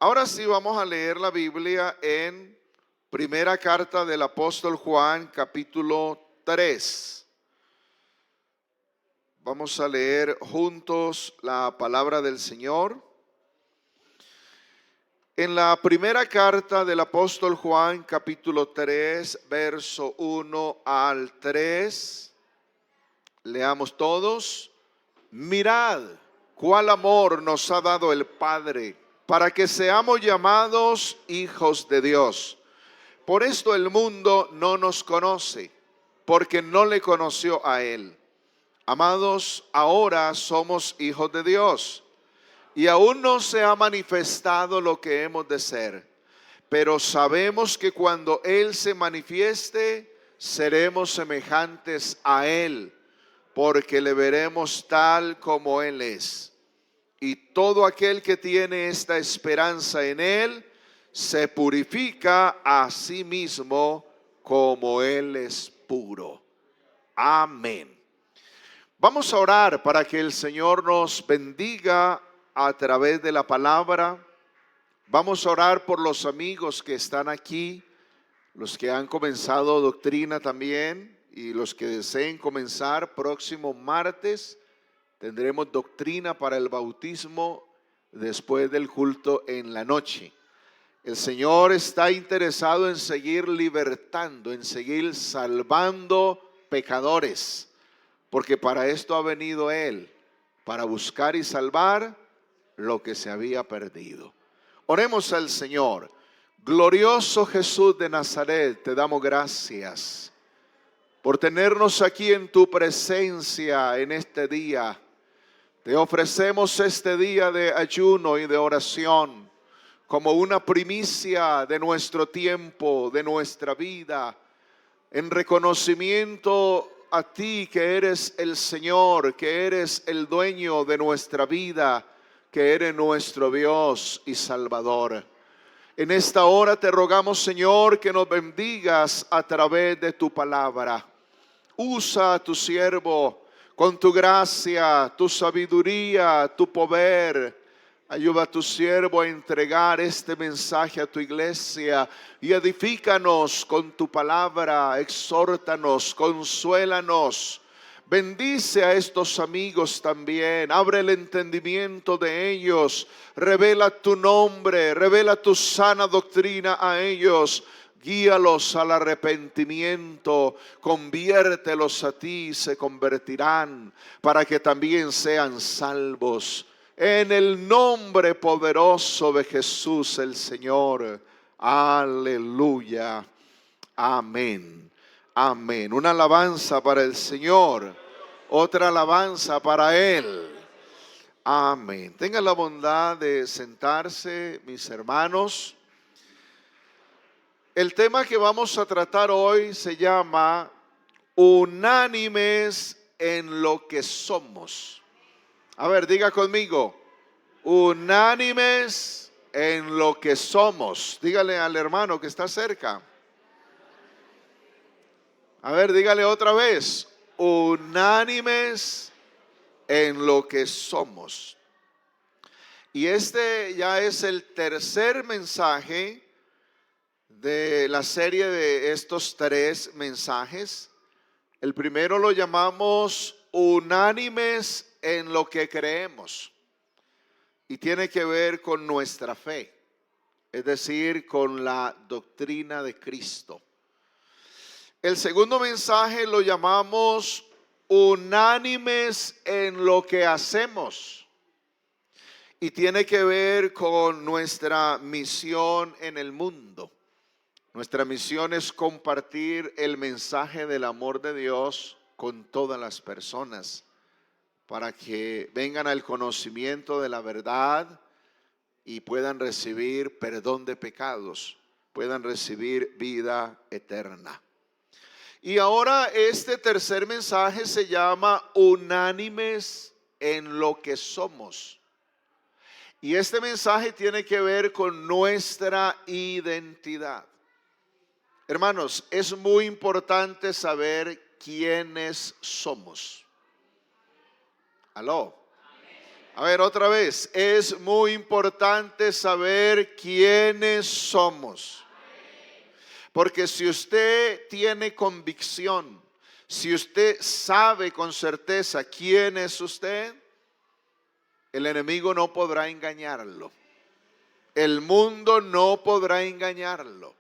Ahora sí vamos a leer la Biblia en primera carta del apóstol Juan, capítulo 3. Vamos a leer juntos la palabra del Señor. En la primera carta del apóstol Juan, capítulo 3, verso 1 al 3, leamos todos. Mirad cuál amor nos ha dado el Padre, para que seamos llamados hijos de Dios. Por esto el mundo no nos conoce, porque no le conoció a Él. Amados, ahora somos hijos de Dios, y aún no se ha manifestado lo que hemos de ser. Pero sabemos que cuando Él se manifieste, seremos semejantes a Él, porque le veremos tal como Él es. Y todo aquel que tiene esta esperanza en Él, se purifica a sí mismo como Él es puro. Amén. Vamos a orar para que el Señor nos bendiga a través de la palabra. Vamos a orar por los amigos que están aquí, los que han comenzado doctrina también y los que deseen comenzar. Próximo martes tendremos doctrina para el bautismo después del culto en la noche. El Señor está interesado en seguir libertando, en seguir salvando pecadores, porque para esto ha venido Él, para buscar y salvar lo que se había perdido. Oremos al Señor. Glorioso Jesús de Nazaret, te damos gracias por tenernos aquí en tu presencia en este día. Te ofrecemos este día de ayuno y de oración como una primicia de nuestro tiempo, de nuestra vida, en reconocimiento a ti que eres el Señor, que eres el dueño de nuestra vida, que eres nuestro Dios y Salvador. En esta hora te rogamos, Señor, que nos bendigas a través de tu palabra. Usa a tu siervo con tu gracia, tu sabiduría, tu poder. Ayuda a tu siervo a entregar este mensaje a tu iglesia y edifícanos con tu palabra, exhórtanos, consuélanos. Bendice a estos amigos también, abre el entendimiento de ellos, revela tu nombre, revela tu sana doctrina a ellos. Guíalos al arrepentimiento, conviértelos a ti, se convertirán para que también sean salvos. En el nombre poderoso de Jesús el Señor. Aleluya. Amén. Amén. Una alabanza para el Señor. Otra alabanza para Él. Amén. Tengan la bondad de sentarse, mis hermanos. El tema que vamos a tratar hoy se llama unánimes en lo que somos. A ver, diga conmigo, unánimes en lo que somos. Dígale al hermano que está cerca. A ver, dígale otra vez, unánimes en lo que somos. Y este ya es el tercer mensaje de la serie de estos 3 mensajes. El primero lo llamamos unánimes en lo que creemos y tiene que ver con nuestra fe, es decir, con la doctrina de Cristo. El segundo mensaje lo llamamos unánimes en lo que hacemos y tiene que ver con nuestra misión en el mundo. Nuestra misión es compartir el mensaje del amor de Dios con todas las personas para que vengan al conocimiento de la verdad y puedan recibir perdón de pecados, puedan recibir vida eterna. Y ahora este tercer mensaje se llama unánimes en lo que somos. Y este mensaje tiene que ver con nuestra identidad. Hermanos, es muy importante saber quiénes somos. Aló. A ver, otra vez, es muy importante saber quiénes somos. Porque si usted tiene convicción, si usted sabe con certeza quién es usted, el enemigo no podrá engañarlo. El mundo no podrá engañarlo.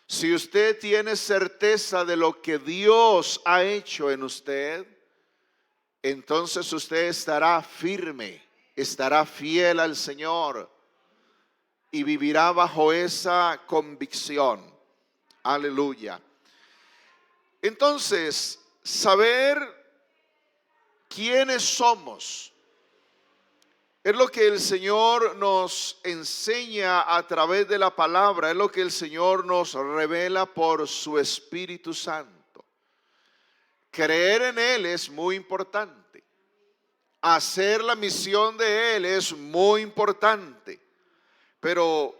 Si usted tiene certeza de lo que Dios ha hecho en usted, entonces usted estará firme, estará fiel al Señor y vivirá bajo esa convicción. Aleluya. Entonces, saber quiénes somos es lo que el Señor nos enseña a través de la palabra, es lo que el Señor nos revela por su Espíritu Santo. Creer en Él es muy importante. Hacer la misión de Él es muy importante. Pero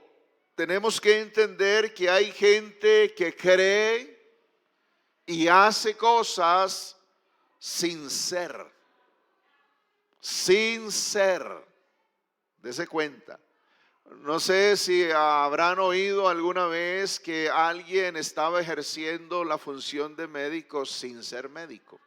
tenemos que entender que hay gente que cree y hace cosas sin ser. Sin ser. Dese cuenta. No sé si habrán oído alguna vez que alguien estaba ejerciendo la función de médico sin ser médico.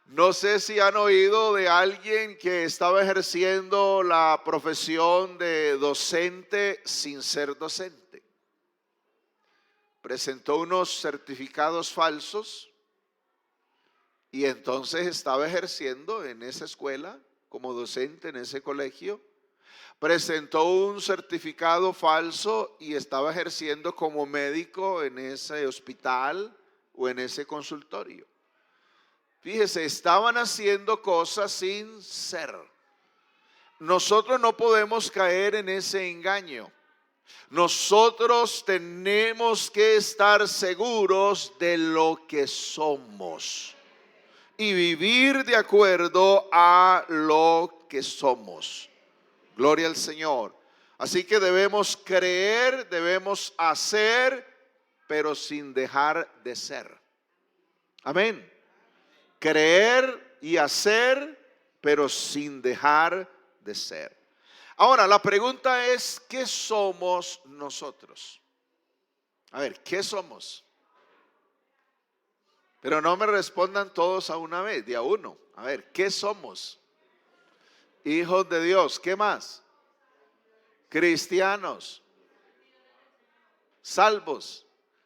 No sé si han oído de alguien que estaba ejerciendo la profesión de docente sin ser docente. Presentó unos certificados falsos y entonces estaba ejerciendo en esa escuela como docente en ese colegio. Presentó un certificado falso y estaba ejerciendo como médico en ese hospital o en ese consultorio. Fíjese, estaban haciendo cosas sin ser. Nosotros no podemos caer en ese engaño. Nosotros tenemos que estar seguros de lo que somos y vivir de acuerdo a lo que somos. Gloria al Señor. Así que debemos creer, debemos hacer, pero sin dejar de ser. Amén. Creer y hacer, pero sin dejar de ser. Ahora, la pregunta es, ¿qué somos nosotros? A ver, ¿qué somos? Pero no me respondan todos a una vez, de a uno. A ver, ¿qué somos? Hijos de Dios. ¿Qué más? Cristianos. Salvos.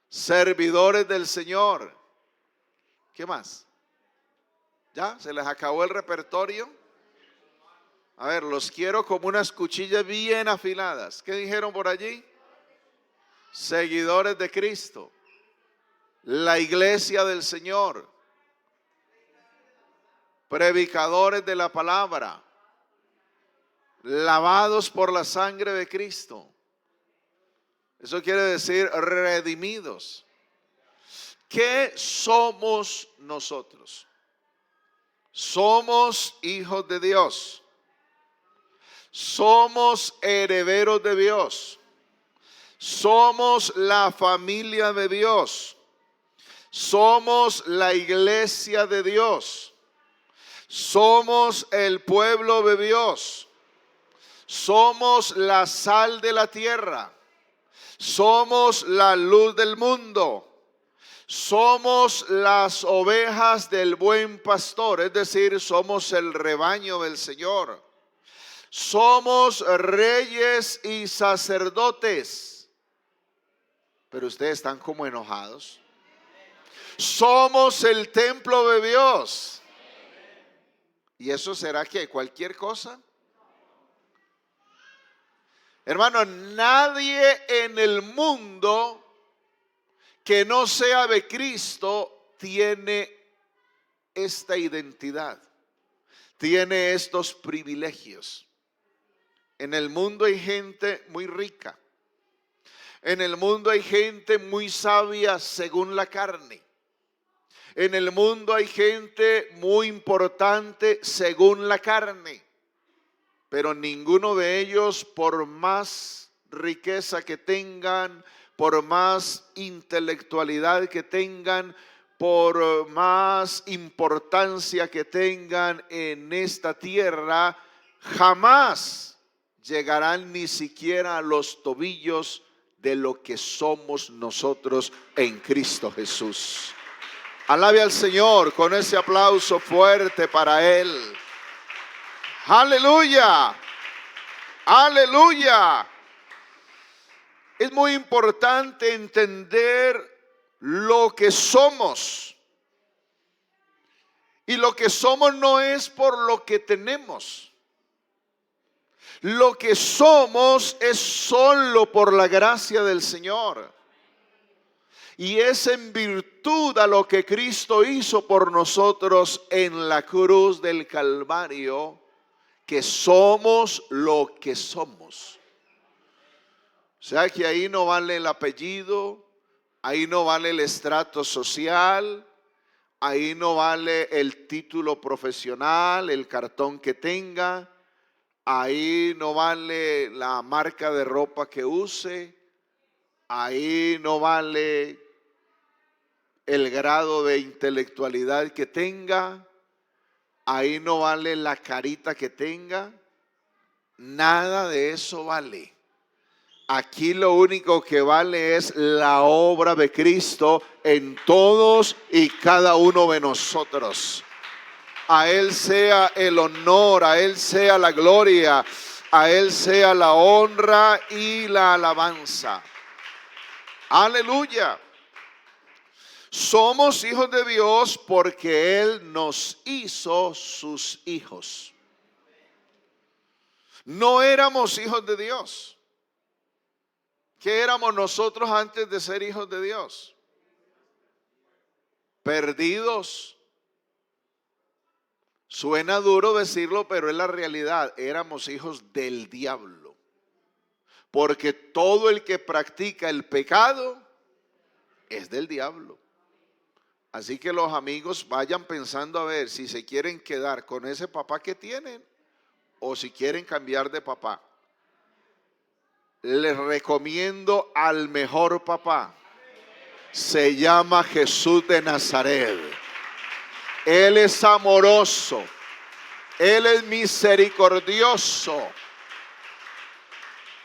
Servidores del Señor. ¿Qué más? ¿Ya? ¿Se les acabó el repertorio? A ver, los quiero como unas cuchillas bien afiladas. ¿Qué dijeron por allí? Seguidores de Cristo. La iglesia del Señor. Predicadores de la palabra. Lavados por la sangre de Cristo. Eso quiere decir redimidos. ¿Qué somos nosotros? Somos hijos de Dios. Somos herederos de Dios. Somos la familia de Dios. Somos la iglesia de Dios. Somos el pueblo de Dios. Somos la sal de la tierra. Somos la luz del mundo. Somos las ovejas del buen pastor, es decir, somos el rebaño del Señor. Somos reyes y sacerdotes. Pero ustedes están como enojados. Somos el templo de Dios. ¿Y eso será que cualquier cosa? Hermano, nadie en el mundo que no sea de Cristo tiene esta identidad, tiene estos privilegios. En el mundo hay gente muy rica. En el mundo hay gente muy sabia según la carne. En el mundo hay gente muy importante según la carne. Pero ninguno de ellos, por más riqueza que tengan, por más intelectualidad que tengan, por más importancia que tengan en esta tierra, jamás llegarán ni siquiera a los tobillos de lo que somos nosotros en Cristo Jesús. Alabe al Señor con ese aplauso fuerte para Él. Aleluya, aleluya. Es muy importante entender lo que somos. Y lo que somos no es por lo que tenemos. Lo que somos es solo por la gracia del Señor. Y es en virtud a lo que Cristo hizo por nosotros en la cruz del Calvario que somos lo que somos. O sea que ahí no vale el apellido, ahí no vale el estrato social, ahí no vale el título profesional, el cartón que tenga, ahí no vale la marca de ropa que use, ahí no vale el grado de intelectualidad que tenga, ahí no vale la carita que tenga, nada de eso vale. Aquí lo único que vale es la obra de Cristo en todos y cada uno de nosotros. A Él sea el honor, a Él sea la gloria, a Él sea la honra y la alabanza. Aleluya. Somos hijos de Dios porque Él nos hizo sus hijos. No éramos hijos de Dios. ¿Qué éramos nosotros antes de ser hijos de Dios? Perdidos. Suena duro decirlo, pero es la realidad. Éramos hijos del diablo. Porque todo el que practica el pecado es del diablo. Así que los amigos vayan pensando a ver si se quieren quedar con ese papá que tienen o si quieren cambiar de papá. Les recomiendo al mejor papá. Se llama Jesús de Nazaret. Él es amoroso. Él es misericordioso.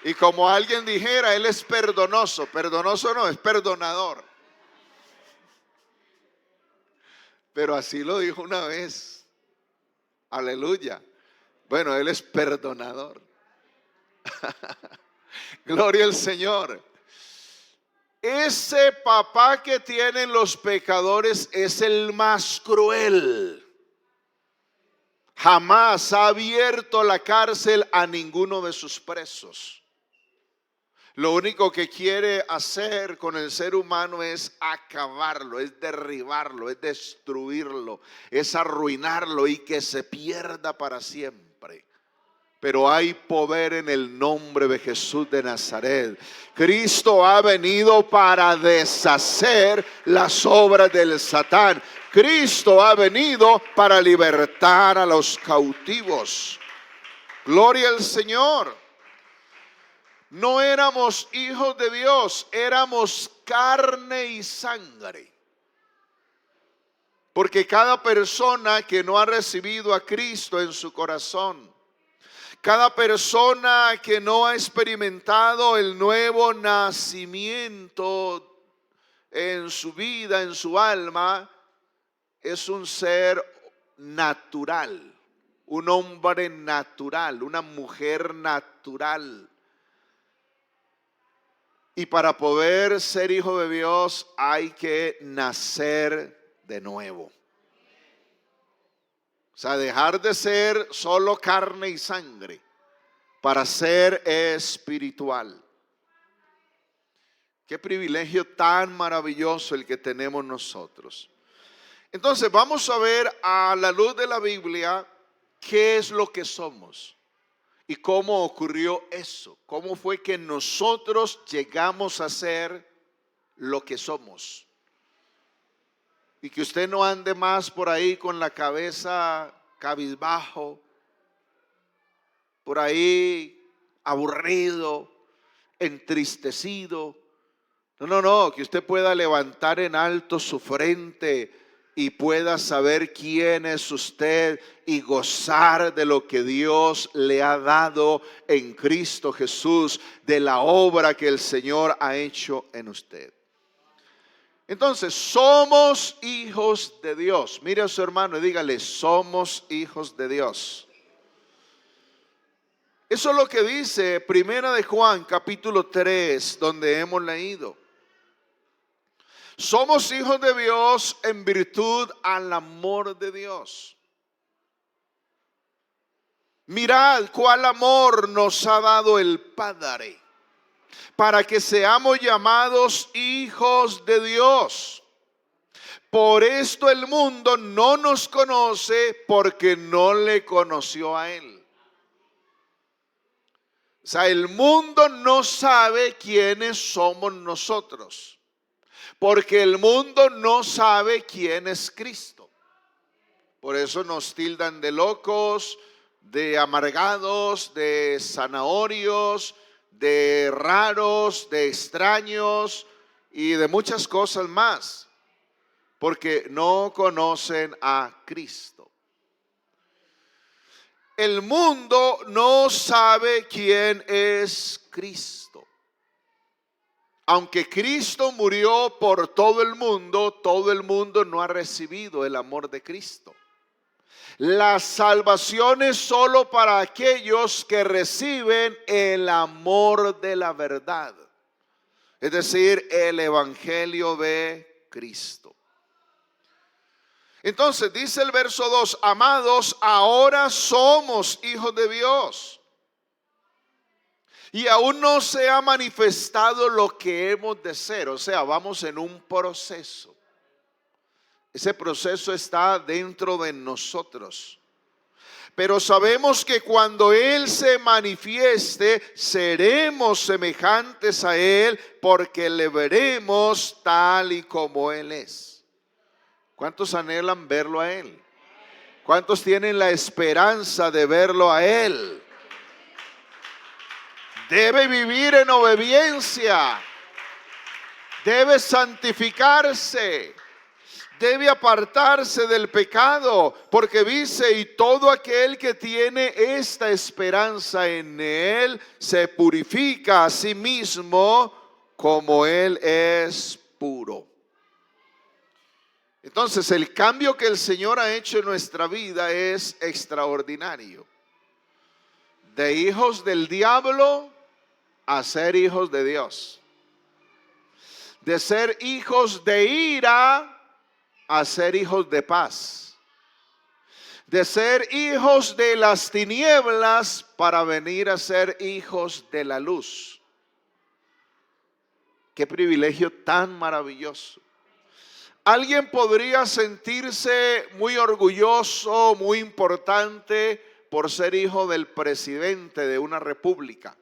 Y como alguien dijera, Él es perdonoso. Perdonoso no, es perdonador. Pero así lo dijo una vez. Aleluya. Bueno, Él es perdonador. Gloria al Señor. Ese papá que tienen los pecadores es el más cruel. Jamás ha abierto la cárcel a ninguno de sus presos. Lo único que quiere hacer con el ser humano es acabarlo, es derribarlo, es destruirlo, es arruinarlo y que se pierda para siempre. Pero hay poder en el nombre de Jesús de Nazaret. Cristo ha venido para deshacer las obras del Satán. Cristo ha venido para libertar a los cautivos. Gloria al Señor. No éramos hijos de Dios, éramos carne y sangre. Porque cada persona que no ha recibido a Cristo en su corazón, cada persona que no ha experimentado el nuevo nacimiento en su vida, en su alma, es un ser natural, un hombre natural, una mujer natural. Y para poder ser hijo de Dios hay que nacer de nuevo. O sea, dejar de ser solo carne y sangre para ser espiritual. Qué privilegio tan maravilloso el que tenemos nosotros. Entonces vamos a ver a la luz de la Biblia qué es lo que somos. ¿Y cómo ocurrió eso? ¿Cómo fue que nosotros llegamos a ser lo que somos? Y que usted no ande más por ahí con la cabeza cabizbajo, por ahí aburrido, entristecido. No, que usted pueda levantar en alto su frente y pueda saber quién es usted y gozar de lo que Dios le ha dado en Cristo Jesús, de la obra que el Señor ha hecho en usted. Entonces, somos hijos de Dios. Mire a su hermano y dígale, somos hijos de Dios. Eso es lo que dice Primera de Juan, capítulo 3, donde hemos leído. Somos hijos de Dios en virtud al amor de Dios. Mirad cuál amor nos ha dado el Padre, para que seamos llamados hijos de Dios. Por esto el mundo no nos conoce, porque no le conoció a Él. O sea, el mundo no sabe quiénes somos nosotros, porque el mundo no sabe quién es Cristo. Por eso nos tildan de locos, de amargados, de zanahorios, de raros, de extraños y de muchas cosas más, porque no conocen a Cristo. El mundo no sabe quién es Cristo. Aunque Cristo murió por todo el mundo no ha recibido el amor de Cristo. La salvación es solo para aquellos que reciben el amor de la verdad, es decir, el evangelio de Cristo. Entonces dice el verso 2, amados, ahora somos hijos de Dios. Y aún no se ha manifestado lo que hemos de ser. O sea, vamos en un proceso. Ese proceso está dentro de nosotros. Pero sabemos que cuando Él se manifieste, seremos semejantes a Él, porque le veremos tal y como Él es. ¿Cuántos anhelan verlo a Él? ¿Cuántos tienen la esperanza de verlo a Él? Debe vivir en obediencia, debe santificarse, debe apartarse del pecado, porque dice, y todo aquel que tiene esta esperanza en Él, se purifica a sí mismo como Él es puro. Entonces, el cambio que el Señor ha hecho en nuestra vida es extraordinario. De hijos del diablo a ser hijos de Dios. De ser hijos de ira a ser hijos de paz. De ser hijos de las tinieblas para venir a ser hijos de la luz. Qué privilegio tan maravilloso. Alguien podría sentirse muy orgulloso, muy importante por ser hijo del presidente de una república,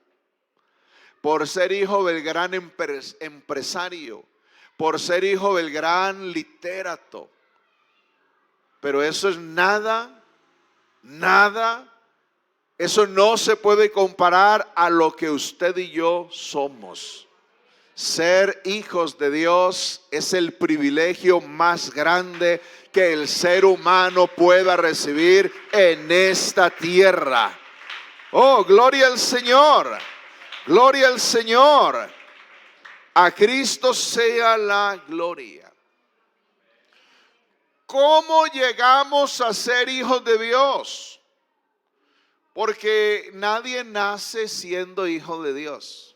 por ser hijo del gran empresario, por ser hijo del gran literato. Pero eso es nada, eso no se puede comparar a lo que usted y yo somos. Ser hijos de Dios es el privilegio más grande que el ser humano pueda recibir en esta tierra. Oh, gloria al Señor, gloria al Señor. A Cristo sea la gloria. ¿Cómo llegamos a ser hijos de Dios? Porque nadie nace siendo hijo de Dios.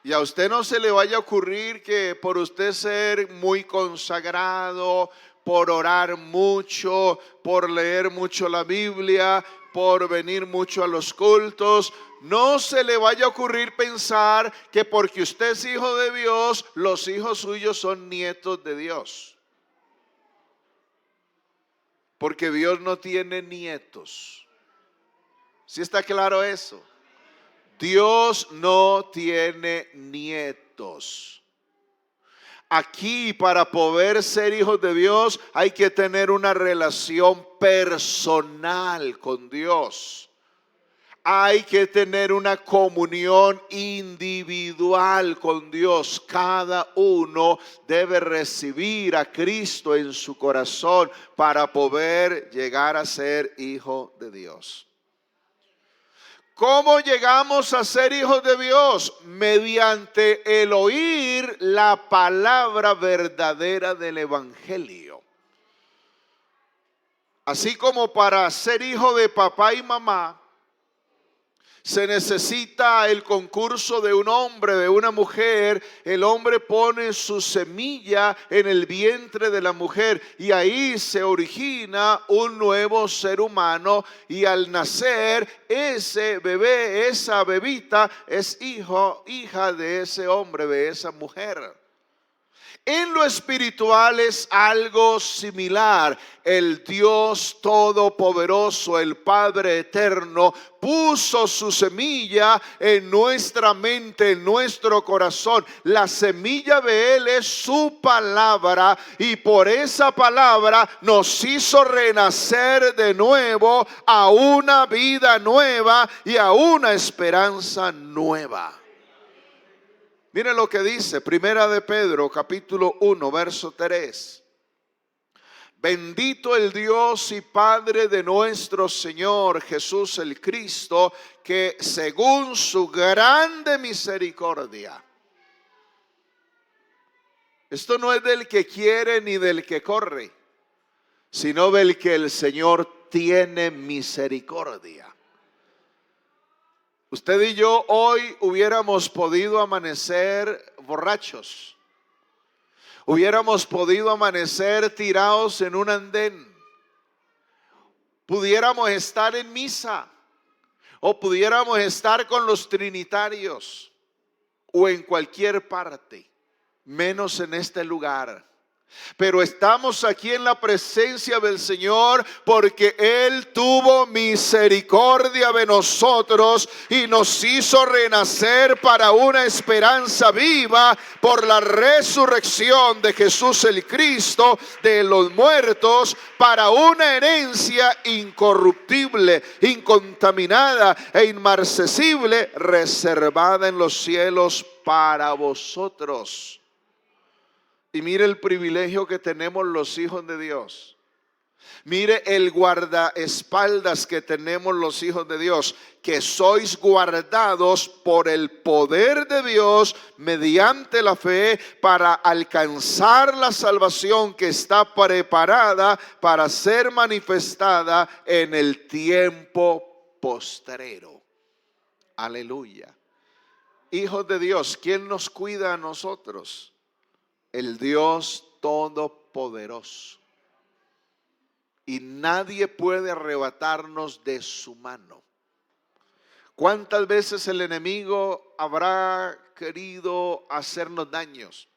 Y a usted no se le vaya a ocurrir que por usted ser muy consagrado, por orar mucho, por leer mucho la Biblia, por venir mucho a los cultos, no se le vaya a ocurrir pensar que porque usted es hijo de Dios, los hijos suyos son nietos de Dios. Porque Dios no tiene nietos. ¿Sí está claro eso? Dios no tiene nietos. Aquí, para poder ser hijos de Dios, hay que tener una relación personal con Dios. hay que tener una comunión individual con Dios. Cada uno debe recibir a Cristo en su corazón para poder llegar a ser hijo de Dios. ¿Cómo llegamos a ser hijos de Dios? Mediante el oír la palabra verdadera del Evangelio. Así como para ser hijo de papá y mamá, se necesita el concurso de un hombre, de una mujer. El hombre pone su semilla en el vientre de la mujer y ahí se origina un nuevo ser humano, y al nacer ese bebé, esa bebita es hija de ese hombre, de esa mujer. En lo espiritual es algo similar. El Dios Todopoderoso, el Padre Eterno, puso su semilla en nuestra mente, en nuestro corazón. La semilla de Él es su palabra, y por esa palabra nos hizo renacer de nuevo a una vida nueva y a una esperanza nueva. Miren lo que dice Primera de Pedro, capítulo 1, verso 3. Bendito el Dios y Padre de nuestro Señor Jesús el Cristo, que según su grande misericordia. Esto no es del que quiere ni del que corre, sino del que el Señor tiene misericordia. Usted y yo hoy hubiéramos podido amanecer borrachos. Hubiéramos podido amanecer tirados en un andén. Pudiéramos estar en misa, o pudiéramos estar con los trinitarios, o en cualquier parte, menos en este lugar. Pero estamos aquí en la presencia del Señor porque Él tuvo misericordia de nosotros y nos hizo renacer para una esperanza viva por la resurrección de Jesús el Cristo de los muertos, para una herencia incorruptible, incontaminada e inmarcesible, reservada en los cielos para vosotros. Y mire el privilegio que tenemos los hijos de Dios. Mire el guardaespaldas que tenemos los hijos de Dios, que sois guardados por el poder de Dios mediante la fe para alcanzar la salvación que está preparada para ser manifestada en el tiempo postrero. Aleluya. Hijos de Dios, ¿quién nos cuida a nosotros? El Dios Todopoderoso. Y nadie puede arrebatarnos de su mano. ¿Cuántas veces el enemigo habrá querido hacernos daños?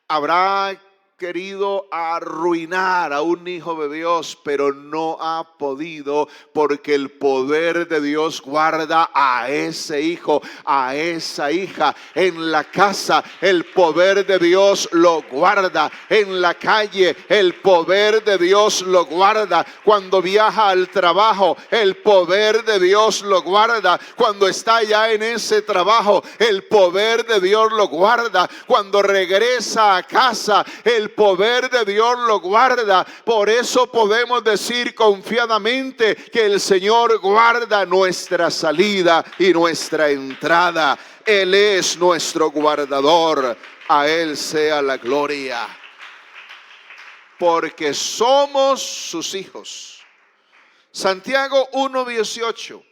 Habrá querido arruinar a un hijo de Dios, pero no ha podido, porque el poder de Dios guarda a ese hijo, a esa hija. En la casa el poder de Dios lo guarda, en la calle el poder de Dios lo guarda, cuando viaja al trabajo el poder de Dios lo guarda, cuando está ya en ese trabajo el poder de Dios lo guarda, cuando regresa a casa el poder de Dios lo guarda. Por eso podemos decir confiadamente que el Señor guarda nuestra salida y nuestra entrada. Él es nuestro guardador. A Él sea la gloria. Porque somos sus hijos. Santiago 1:18.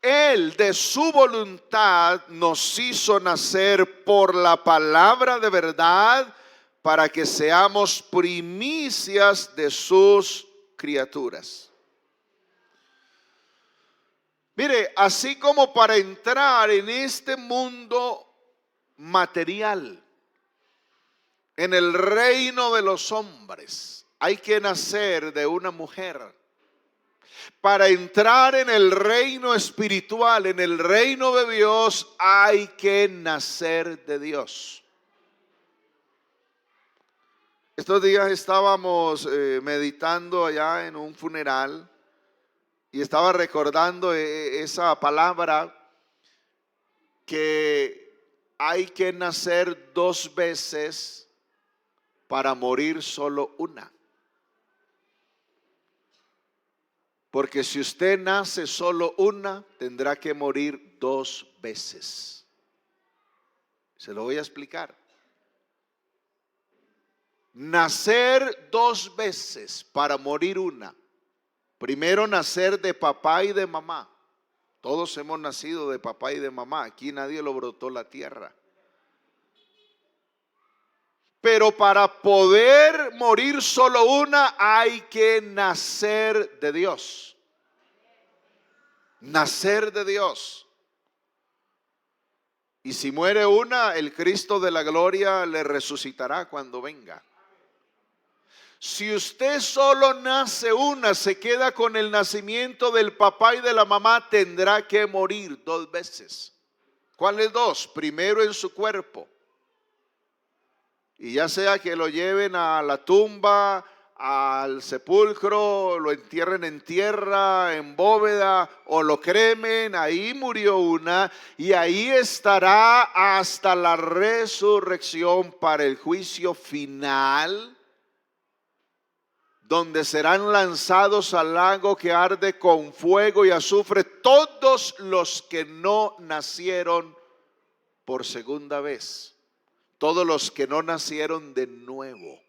Él de su voluntad nos hizo nacer por la palabra de verdad, para que seamos primicias de sus criaturas. Mire, así como para entrar en este mundo material, en el reino de los hombres, hay que nacer de una mujer. Para entrar en el reino espiritual, en el reino de Dios, hay que nacer de Dios. Estos días estábamos meditando allá en un funeral Y estaba recordando esa palabra que hay que nacer 2 veces para morir solo una. Porque si usted nace solo una, tendrá que morir 2 veces. Se lo voy a explicar. Nacer 2 veces para morir una. Primero nacer de papá y de mamá. Todos hemos nacido de papá y de mamá. Aquí nadie lo brotó la tierra. Pero para poder morir solo una hay que nacer de Dios. Nacer de Dios. Y si muere una, el Cristo de la gloria le resucitará cuando venga. Si usted solo nace una, se queda con el nacimiento del papá y de la mamá, tendrá que morir 2 veces. ¿Cuáles 2? Primero en su cuerpo. Y ya sea que lo lleven a la tumba, al sepulcro, lo entierren en tierra, en bóveda, o lo cremen, ahí murió una, y ahí estará hasta la resurrección para el juicio final, donde serán lanzados al lago que arde con fuego y azufre todos los que no nacieron por segunda vez, todos los que no nacieron de nuevo.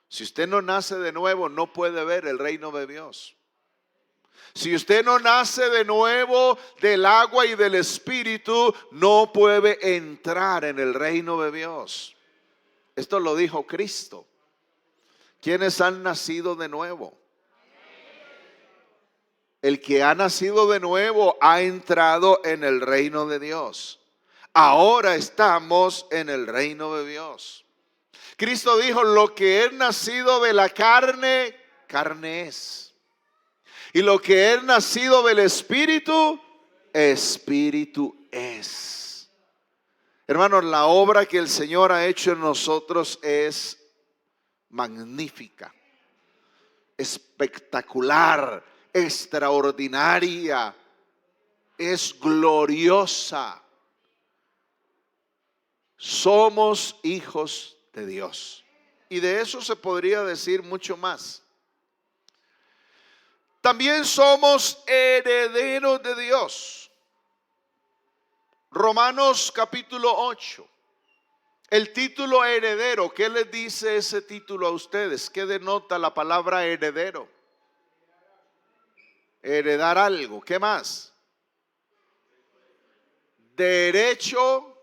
Si usted no nace de nuevo, no puede ver el reino de Dios. Si usted no nace de nuevo del agua y del espíritu, no puede entrar en el reino de Dios. Esto lo dijo Cristo. ¿Quiénes han nacido de nuevo? El que ha nacido de nuevo ha entrado en el reino de Dios. Ahora estamos en el reino de Dios. Cristo dijo: lo que es nacido de la carne, carne es. Y lo que es nacido del espíritu, espíritu es. Hermanos, la obra que el Señor ha hecho en nosotros es magnífica, espectacular, extraordinaria, es gloriosa. Somos hijos de Dios. Y de eso se podría decir mucho más. También somos herederos de Dios. Romanos capítulo 8. El título heredero, ¿qué les dice ese título a ustedes? ¿Qué denota la palabra heredero? Heredar algo. ¿Qué más? Derecho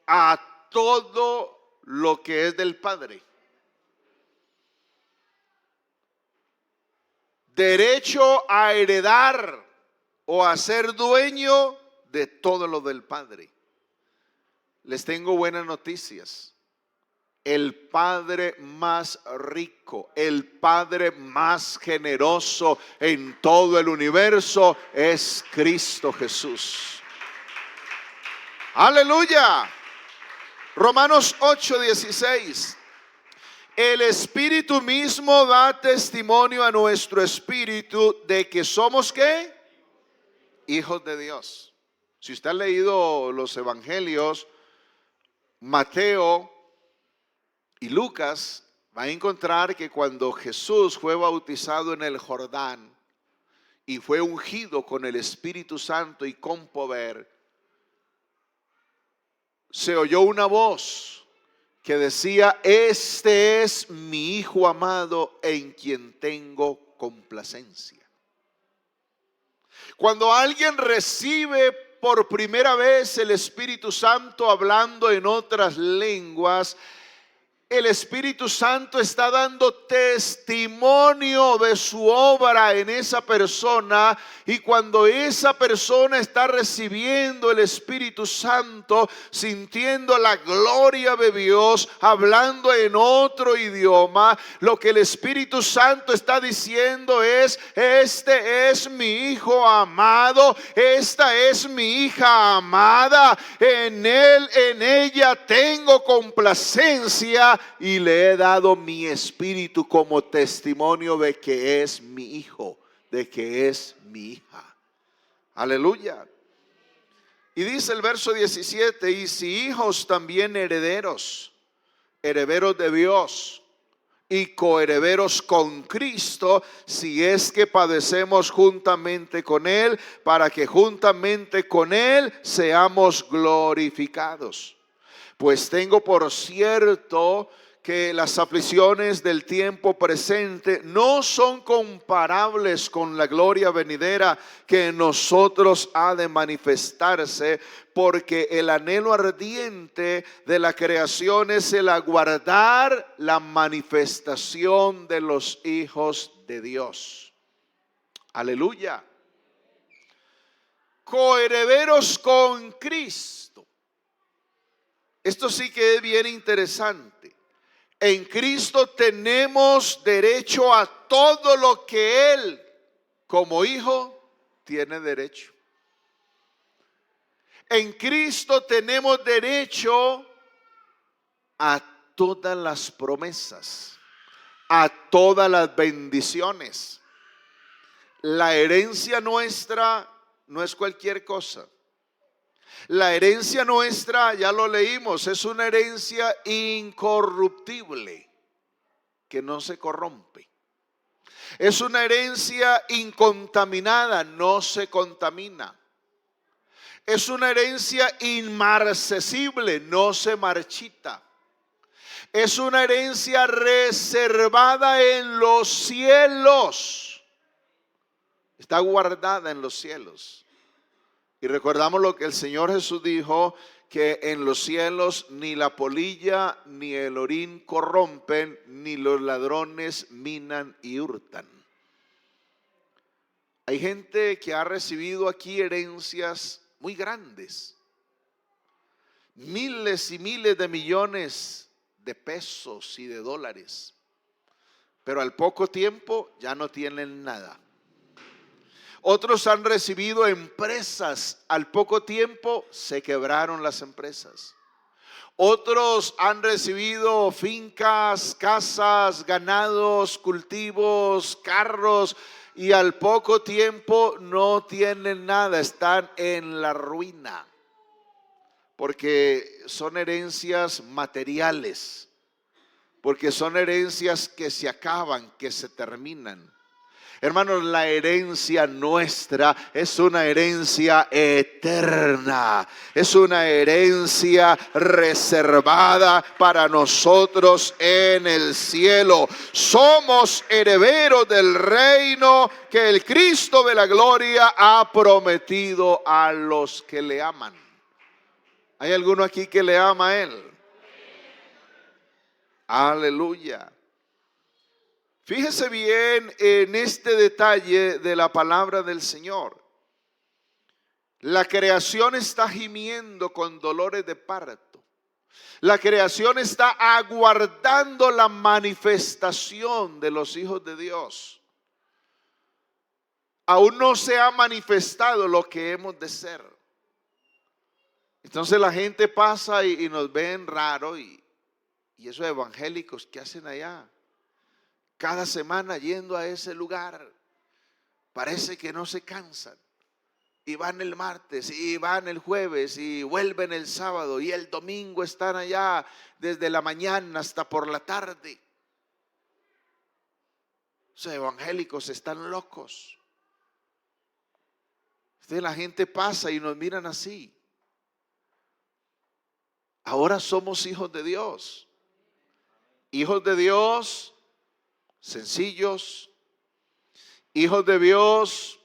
a todo lo que es del Padre. Derecho a heredar o a ser dueño de todo lo del Padre. Les tengo buenas noticias. El Padre más rico, el Padre más generoso en todo el universo es Cristo Jesús. Aleluya. Romanos 8:16. El Espíritu mismo da testimonio a nuestro espíritu de que somos ¿qué? Hijos de Dios. Si usted ha leído los evangelios, Mateo y Lucas, va a encontrar que cuando Jesús fue bautizado en el Jordán y fue ungido con el Espíritu Santo y con poder, se oyó una voz que decía: este es mi Hijo amado en quien tengo complacencia. Cuando alguien recibe por primera vez el Espíritu Santo hablando en otras lenguas, el Espíritu Santo está dando testimonio de su obra en esa persona, y cuando esa persona está recibiendo el Espíritu Santo, sintiendo la gloria de Dios, hablando en otro idioma, lo que el Espíritu Santo está diciendo es: este es mi Hijo amado, esta es mi hija amada, en él, en ella tengo complacencia, y le he dado mi espíritu como testimonio de que es mi hijo. de que es mi hija. Aleluya. Y dice el verso 17, y si hijos también herederos, herederos de Dios y coherederos con Cristo, si es que padecemos juntamente con Él, para que juntamente con Él seamos glorificados. Pues tengo por cierto que las aflicciones del tiempo presente no son comparables con la gloria venidera que en nosotros ha de manifestarse, porque el anhelo ardiente de la creación es el aguardar la manifestación de los hijos de Dios. Aleluya. Coherederos con Cristo. Esto sí que es bien interesante. En Cristo tenemos derecho a todo lo que Él, como hijo, tiene derecho. En Cristo tenemos derecho a todas las promesas, a todas las bendiciones. La herencia nuestra no es cualquier cosa. La herencia nuestra, ya lo leímos, es una herencia incorruptible, que no se corrompe. Es una herencia incontaminada, no se contamina. Es una herencia inmarcesible, no se marchita. Es una herencia reservada en los cielos. Está guardada en los cielos. Y recordamos lo que el Señor Jesús dijo, que en los cielos ni la polilla ni el orín corrompen, ni los ladrones minan y hurtan. Hay gente que ha recibido aquí herencias muy grandes, miles y miles de millones de pesos y de dólares, pero al poco tiempo ya no tienen nada. Otros han recibido empresas, al poco tiempo se quebraron las empresas. Otros han recibido fincas, casas, ganados, cultivos, carros, y al poco tiempo no tienen nada, están en la ruina, porque son herencias materiales, porque son herencias que se acaban, que se terminan. Hermanos, la herencia nuestra es una herencia eterna. Es una herencia reservada para nosotros en el cielo. Somos herederos del reino que el Cristo de la gloria ha prometido a los que le aman. ¿Hay alguno aquí que le ama a Él? Aleluya. Fíjese bien en este detalle de la palabra del Señor. La creación está gimiendo con dolores de parto. La creación está aguardando la manifestación de los hijos de Dios. Aún no se ha manifestado lo que hemos de ser. Entonces la gente pasa y nos ven raro y esos evangélicos, ¿qué hacen allá? Cada semana yendo a ese lugar, parece que no se cansan. Y van el martes, y van el jueves, y vuelven el sábado, y el domingo están allá desde la mañana hasta por la tarde. Esos evangélicos están locos. La gente pasa y nos miran así. Ahora somos hijos de Dios. Hijos de Dios sencillos, hijos de Dios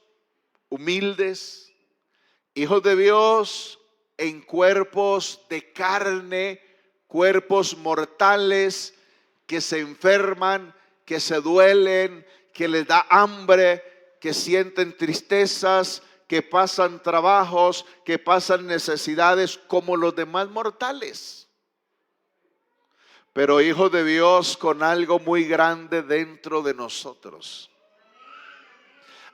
humildes, hijos de Dios en cuerpos de carne, cuerpos mortales que se enferman, que se duelen, que les da hambre, que sienten tristezas, que pasan trabajos, que pasan necesidades como los demás mortales. Pero hijos de Dios con algo muy grande dentro de nosotros.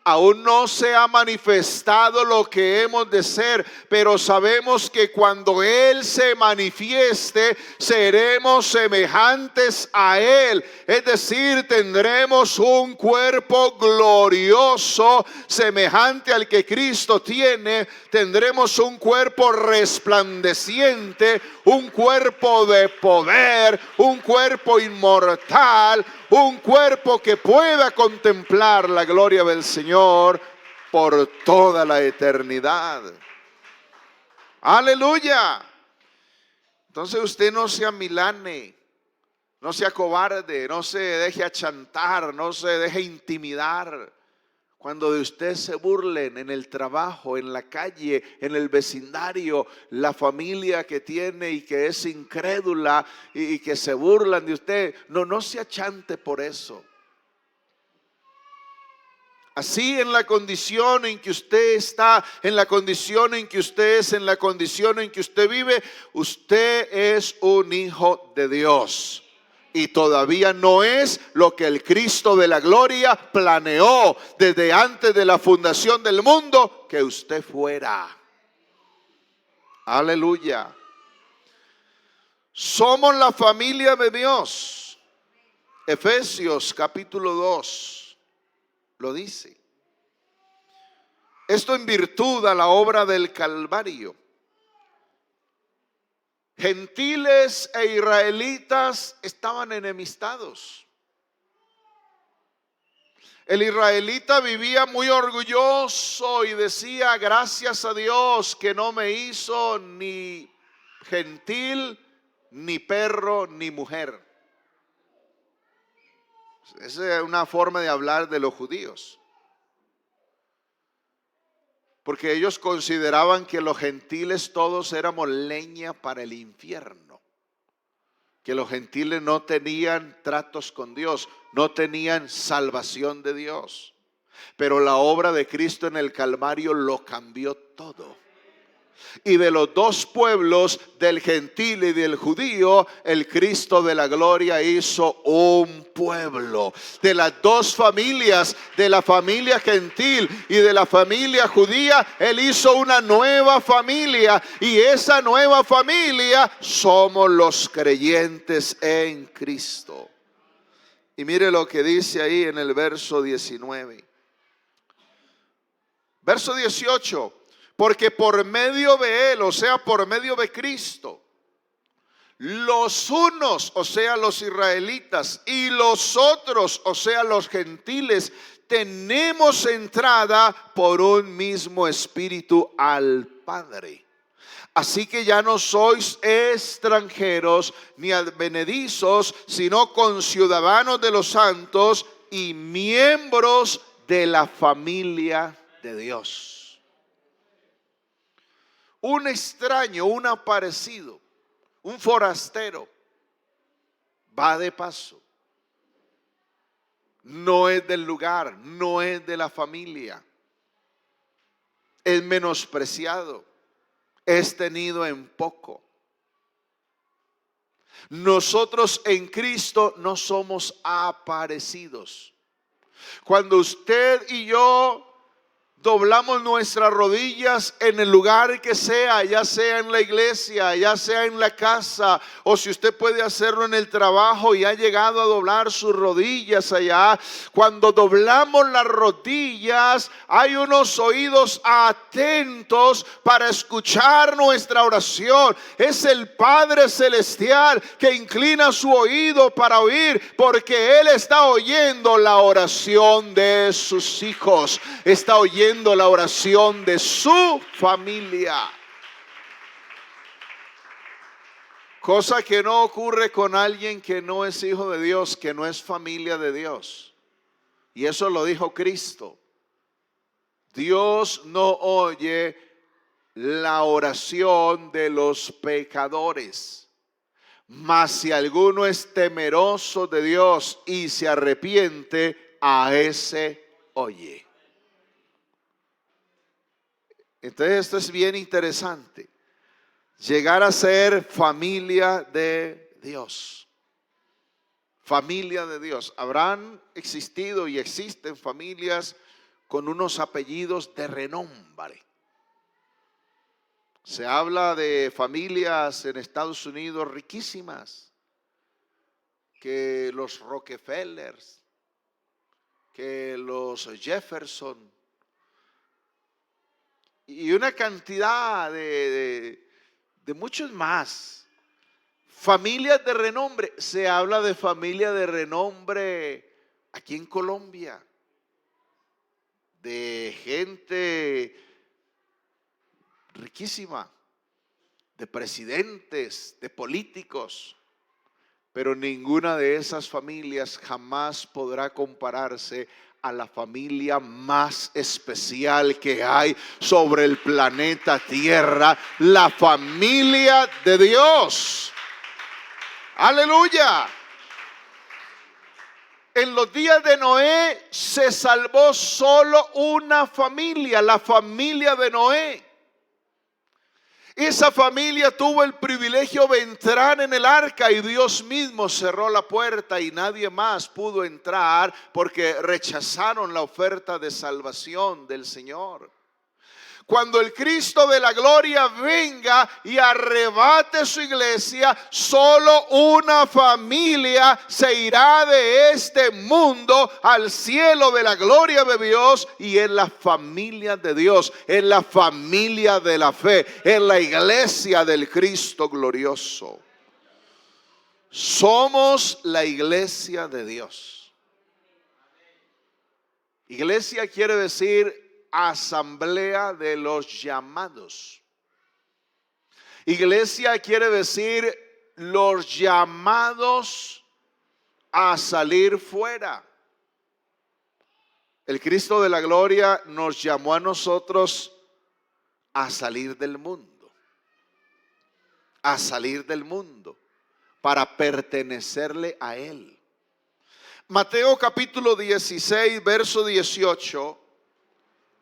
Aún no se ha manifestado lo que hemos de ser, pero sabemos que cuando Él se manifieste, seremos semejantes a Él. Es decir, tendremos un cuerpo glorioso, semejante al que Cristo tiene. Tendremos un cuerpo resplandeciente, un cuerpo de poder, un cuerpo inmortal, un cuerpo que pueda contemplar la gloria del Señor por toda la eternidad. Aleluya. Entonces usted no sea milane, no sea cobarde, no se deje achantar, no se deje intimidar. Cuando de usted se burlen en el trabajo, en la calle, en el vecindario, la familia que tiene y que es incrédula y que se burlan de usted, no se achante por eso. Así en la condición en que usted está, en la condición en que usted es, en la condición en que usted vive, usted es un hijo de Dios. Y todavía no es lo que el Cristo de la gloria planeó desde antes de la fundación del mundo que usted fuera. Aleluya. Somos la familia de Dios. Efesios capítulo 2 lo dice. Esto en virtud a la obra del Calvario. Gentiles e israelitas estaban enemistados. El israelita vivía muy orgulloso y decía: gracias a Dios que no me hizo ni gentil, ni perro, ni mujer. Esa es una forma de hablar de los judíos. Porque ellos consideraban que los gentiles todos éramos leña para el infierno. Que los gentiles no tenían tratos con Dios, no tenían salvación de Dios. Pero la obra de Cristo en el Calvario lo cambió todo. Y de los dos pueblos, del gentil y del judío, el Cristo de la gloria hizo un pueblo. De las dos familias, de la familia gentil y de la familia judía, Él hizo una nueva familia. Y esa nueva familia somos los creyentes en Cristo. Y mire lo que dice ahí en el verso 19. Verso 18. Porque por medio de Él, o sea, por medio de Cristo, los unos, o sea, los israelitas, y los otros, o sea, los gentiles, tenemos entrada por un mismo espíritu al Padre. Así que ya no sois extranjeros ni advenedizos, sino conciudadanos de los santos y miembros de la familia de Dios. Un extraño, un aparecido, un forastero, va de paso. No es del lugar, no es de la familia. Es menospreciado, es tenido en poco. Nosotros en Cristo no somos aparecidos. Cuando usted y yo doblamos nuestras rodillas en el lugar que sea, ya sea en la iglesia, ya sea en la casa, o si usted puede hacerlo en el trabajo y ha llegado a doblar sus rodillas allá. Cuando doblamos las rodillas, hay unos oídos atentos para escuchar nuestra oración. Es el Padre Celestial que inclina su oído para oír, porque Él está oyendo la oración de sus hijos, está oyendo la oración de su familia. Cosa que no ocurre con alguien que no es hijo de Dios, que no es familia de Dios. Y eso lo dijo Cristo. Dios no oye la oración de los pecadores, mas si alguno es temeroso de Dios y se arrepiente, a ese oye. Entonces esto es bien interesante. Llegar a ser familia de Dios. Familia de Dios. Habrán existido y existen familias con unos apellidos de renombre. Se habla de familias en Estados Unidos riquísimas, que los Rockefellers, que los Jefferson, y una cantidad de muchos más. Familias de renombre. Se habla de familia de renombre aquí en Colombia, de gente riquísima, de presidentes, de políticos, pero ninguna de esas familias jamás podrá compararse a la familia más especial que hay sobre el planeta Tierra, la familia de Dios. Aleluya. En los días de Noé se salvó solo una familia, la familia de Noé. Esa familia tuvo el privilegio de entrar en el arca y Dios mismo cerró la puerta y nadie más pudo entrar porque rechazaron la oferta de salvación del Señor. Cuando el Cristo de la gloria venga y arrebate su iglesia, solo una familia se irá de este mundo al cielo de la gloria de Dios, y es la familia de Dios, es la familia de la fe, es la iglesia del Cristo glorioso. Somos la iglesia de Dios. Iglesia quiere decir asamblea de los llamados. Iglesia quiere decir los llamados a salir fuera. El Cristo de la gloria nos llamó a nosotros a salir del mundo. A salir del mundo para pertenecerle a Él. Mateo capítulo 16, verso 18.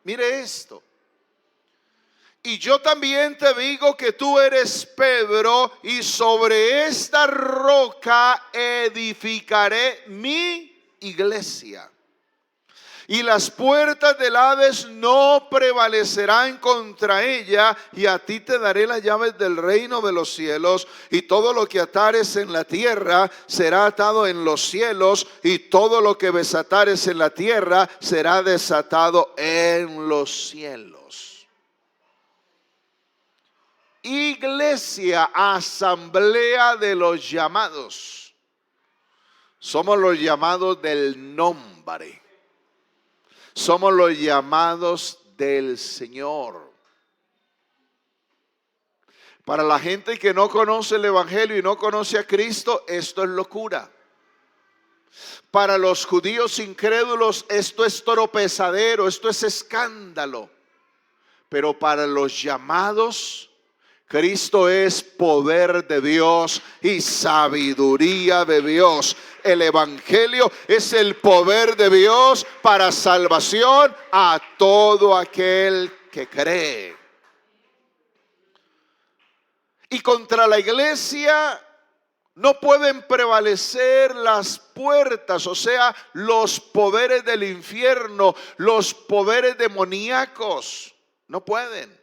Mire esto. Y yo también te digo que tú eres Pedro, y sobre esta roca edificaré mi iglesia. Y las puertas del Hades no prevalecerán contra ella, y a ti te daré las llaves del reino de los cielos, y todo lo que atares en la tierra será atado en los cielos, y todo lo que desatares en la tierra será desatado en los cielos. Iglesia, asamblea de los llamados. Somos los llamados del nombre. Somos los llamados del Señor. Para la gente que no conoce el Evangelio y no conoce a Cristo, esto es locura. Para los judíos incrédulos, esto es tropezadero, esto es escándalo. Pero para los llamados, Cristo es poder de Dios y sabiduría de Dios. El Evangelio es el poder de Dios para salvación a todo aquel que cree. Y contra la iglesia no pueden prevalecer las puertas, o sea, los poderes del infierno, los poderes demoníacos. No pueden.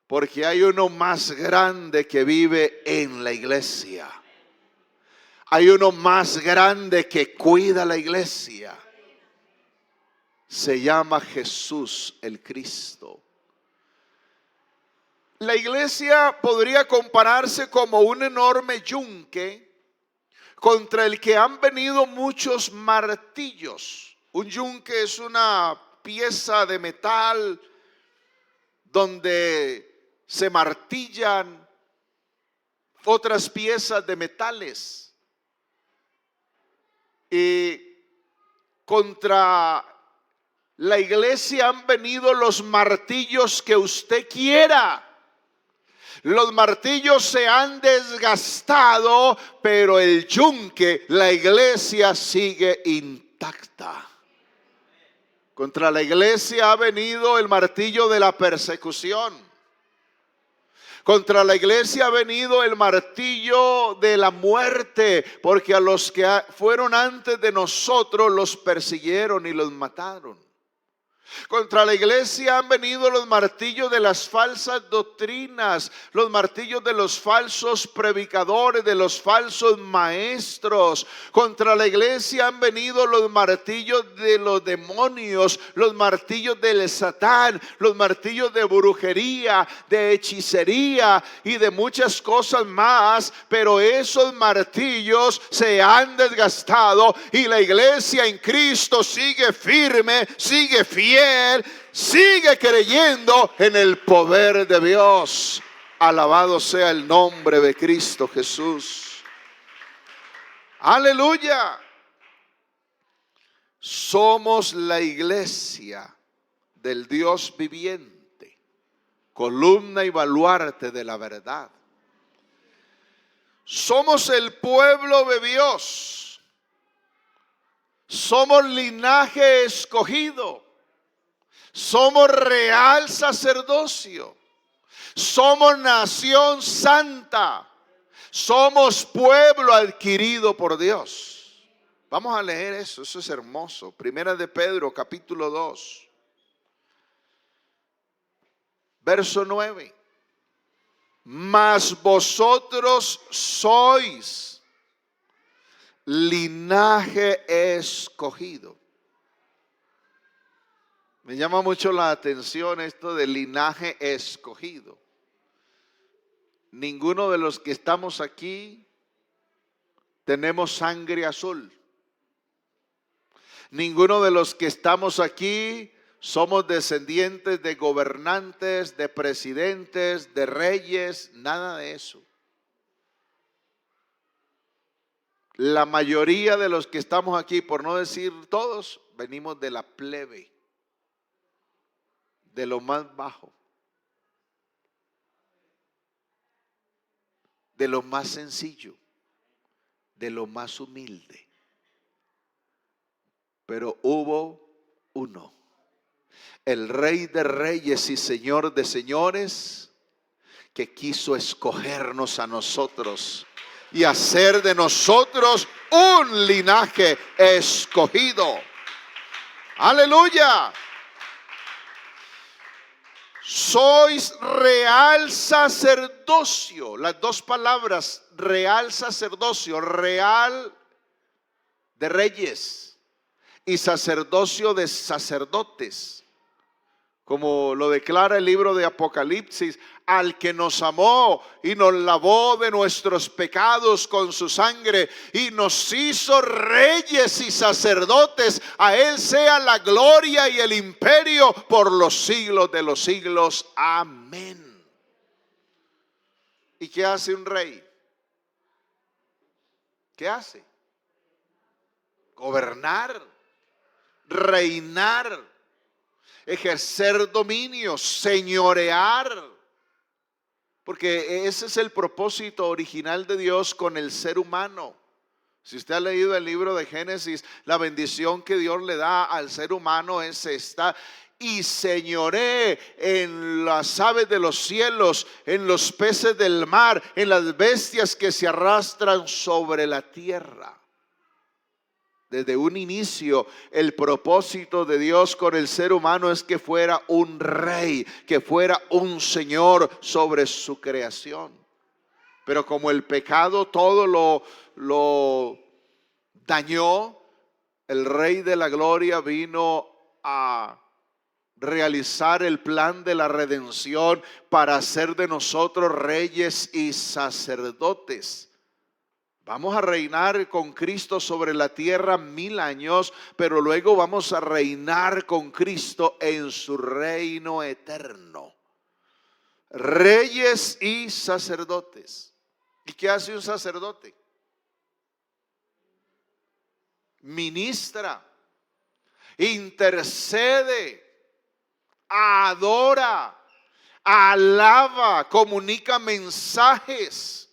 Porque hay uno más grande que vive en la iglesia. Hay uno más grande que cuida la iglesia. Se llama Jesús el Cristo. La iglesia podría compararse como un enorme yunque contra el que han venido muchos martillos. Un yunque es una pieza de metal donde se martillan otras piezas de metales. Y contra la iglesia han venido los martillos que usted quiera. Los martillos se han desgastado, pero el yunque, la iglesia, sigue intacta. Contra la iglesia ha venido el martillo de la persecución. Contra la iglesia ha venido el martillo de la muerte, porque a los que fueron antes de nosotros los persiguieron y los mataron. Contra la iglesia han venido los martillos de las falsas doctrinas, los martillos de los falsos predicadores, de los falsos maestros. Contra la iglesia han venido los martillos de los demonios, los martillos del Satán, los martillos de brujería, de hechicería y de muchas cosas más. Pero esos martillos se han desgastado y la iglesia en Cristo sigue firme, sigue fiel, sigue creyendo en el poder de Dios. Alabado sea el nombre de Cristo Jesús. Aleluya. Somos la iglesia del Dios viviente, columna y baluarte de la verdad. Somos el pueblo de Dios. Somos linaje escogido. Somos real sacerdocio. Somos nación santa. Somos pueblo adquirido por Dios. Vamos a leer eso es hermoso. Primera de Pedro, capítulo 2, verso 9. Mas vosotros sois linaje escogido. Me llama mucho la atención esto de linaje escogido. Ninguno de los que estamos aquí tenemos sangre azul. Ninguno de los que estamos aquí somos descendientes de gobernantes, de presidentes, de reyes, nada de eso. La mayoría de los que estamos aquí, por no decir todos, venimos de la plebe, de lo más bajo, de lo más sencillo, de lo más humilde. Pero hubo uno, el Rey de Reyes y Señor de Señores, que quiso escogernos a nosotros y hacer de nosotros un linaje escogido. Aleluya. Sois real sacerdocio. Las dos palabras, real sacerdocio, real de reyes y sacerdocio de sacerdotes, como lo declara el libro de Apocalipsis. Al que nos amó y nos lavó de nuestros pecados con su sangre y nos hizo reyes y sacerdotes, a él sea la gloria y el imperio por los siglos de los siglos. Amén. ¿Y qué hace un rey? ¿Qué hace? Gobernar, reinar, ejercer dominio, señorear. Porque ese es el propósito original de Dios con el ser humano. Si usted ha leído el libro de Génesis, la bendición que Dios le da al ser humano es esta: y señoré en las aves de los cielos, en los peces del mar, en las bestias que se arrastran sobre la tierra. Desde un inicio, el propósito de Dios con el ser humano es que fuera un rey, que fuera un señor sobre su creación. Pero como el pecado todo lo dañó, el Rey de la Gloria vino a realizar el plan de la redención para hacer de nosotros reyes y sacerdotes. Vamos a reinar con Cristo sobre la tierra 1000 años, pero luego vamos a reinar con Cristo en su reino eterno. Reyes y sacerdotes. ¿Y qué hace un sacerdote? Ministra, intercede, adora, alaba, comunica mensajes.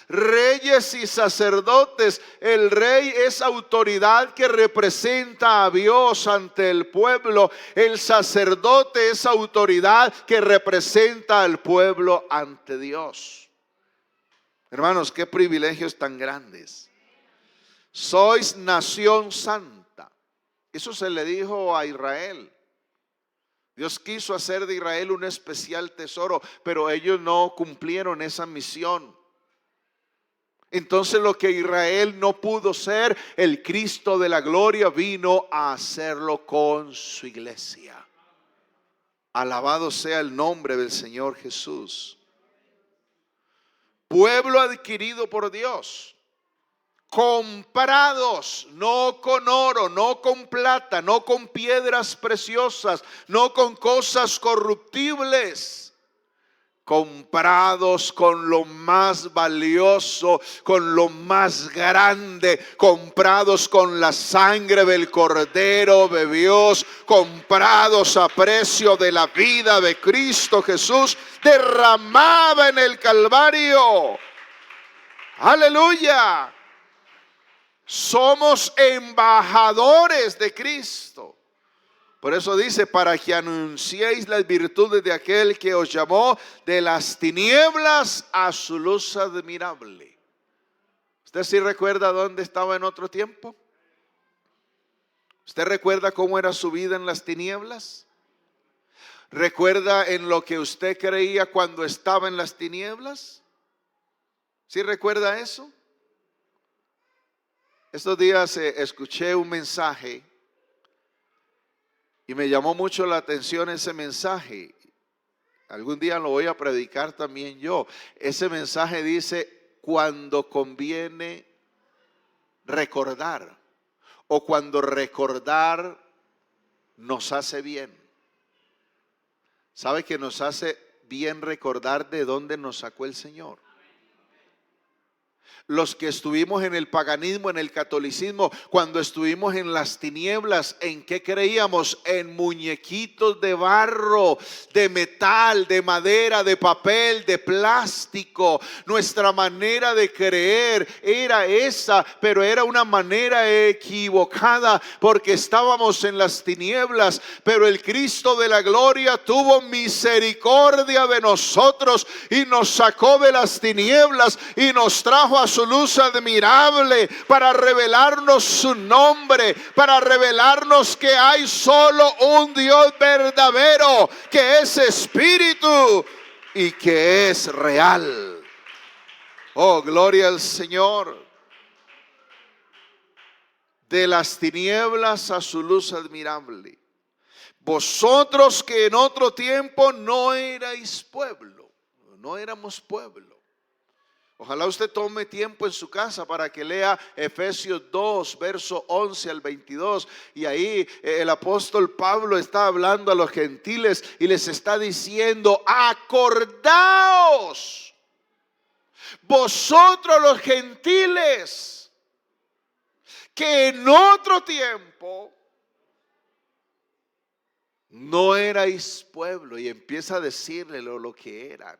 Reyes y sacerdotes. El rey es autoridad que representa a Dios ante el pueblo. El sacerdote es autoridad que representa al pueblo ante Dios. Hermanos, qué privilegios tan grandes. Sois nación santa. Eso se le dijo a Israel. Dios quiso hacer de Israel un especial tesoro, pero ellos no cumplieron esa misión. Entonces lo que Israel no pudo ser, el Cristo de la gloria vino a hacerlo con su iglesia. Alabado sea el nombre del Señor Jesús. Pueblo adquirido por Dios. Comprados, no con oro, no con plata, no con piedras preciosas, no con cosas corruptibles. Comprados con lo más valioso, con lo más grande, comprados con la sangre del Cordero de Dios, comprados a precio de la vida de Cristo Jesús, derramada en el Calvario. Aleluya. Somos embajadores de Cristo. Por eso dice, para que anunciéis las virtudes de aquel que os llamó de las tinieblas a su luz admirable. ¿Usted sí recuerda dónde estaba en otro tiempo? ¿Usted recuerda cómo era su vida en las tinieblas? ¿Recuerda en lo que usted creía cuando estaba en las tinieblas? ¿Sí recuerda eso? Estos días escuché un mensaje y me llamó mucho la atención ese mensaje. Algún día lo voy a predicar también yo. Ese mensaje dice, cuando conviene recordar, o cuando recordar nos hace bien. ¿Sabe que nos hace bien recordar de dónde nos sacó el Señor? Los que estuvimos en el paganismo, en el catolicismo, cuando estuvimos en las tinieblas, ¿en qué creíamos? En muñequitos de barro, de metal, de madera, de papel, de plástico. Nuestra manera de creer era esa, pero era una manera equivocada, porque estábamos en las tinieblas. Pero el Cristo de la gloria tuvo misericordia de nosotros y nos sacó de las tinieblas y nos trajo a su luz admirable, para revelarnos su nombre, para revelarnos que hay solo un Dios verdadero, que es espíritu y que es real. Oh, gloria al Señor. De las tinieblas a su luz admirable. Vosotros que en otro tiempo no erais pueblo, no éramos pueblo. Ojalá usted tome tiempo en su casa para que lea Efesios 2, verso 11 al 22. Y ahí el apóstol Pablo está hablando a los gentiles y les está diciendo, acordaos, vosotros los gentiles, que en otro tiempo no erais pueblo. Y empieza a decirle lo que eran.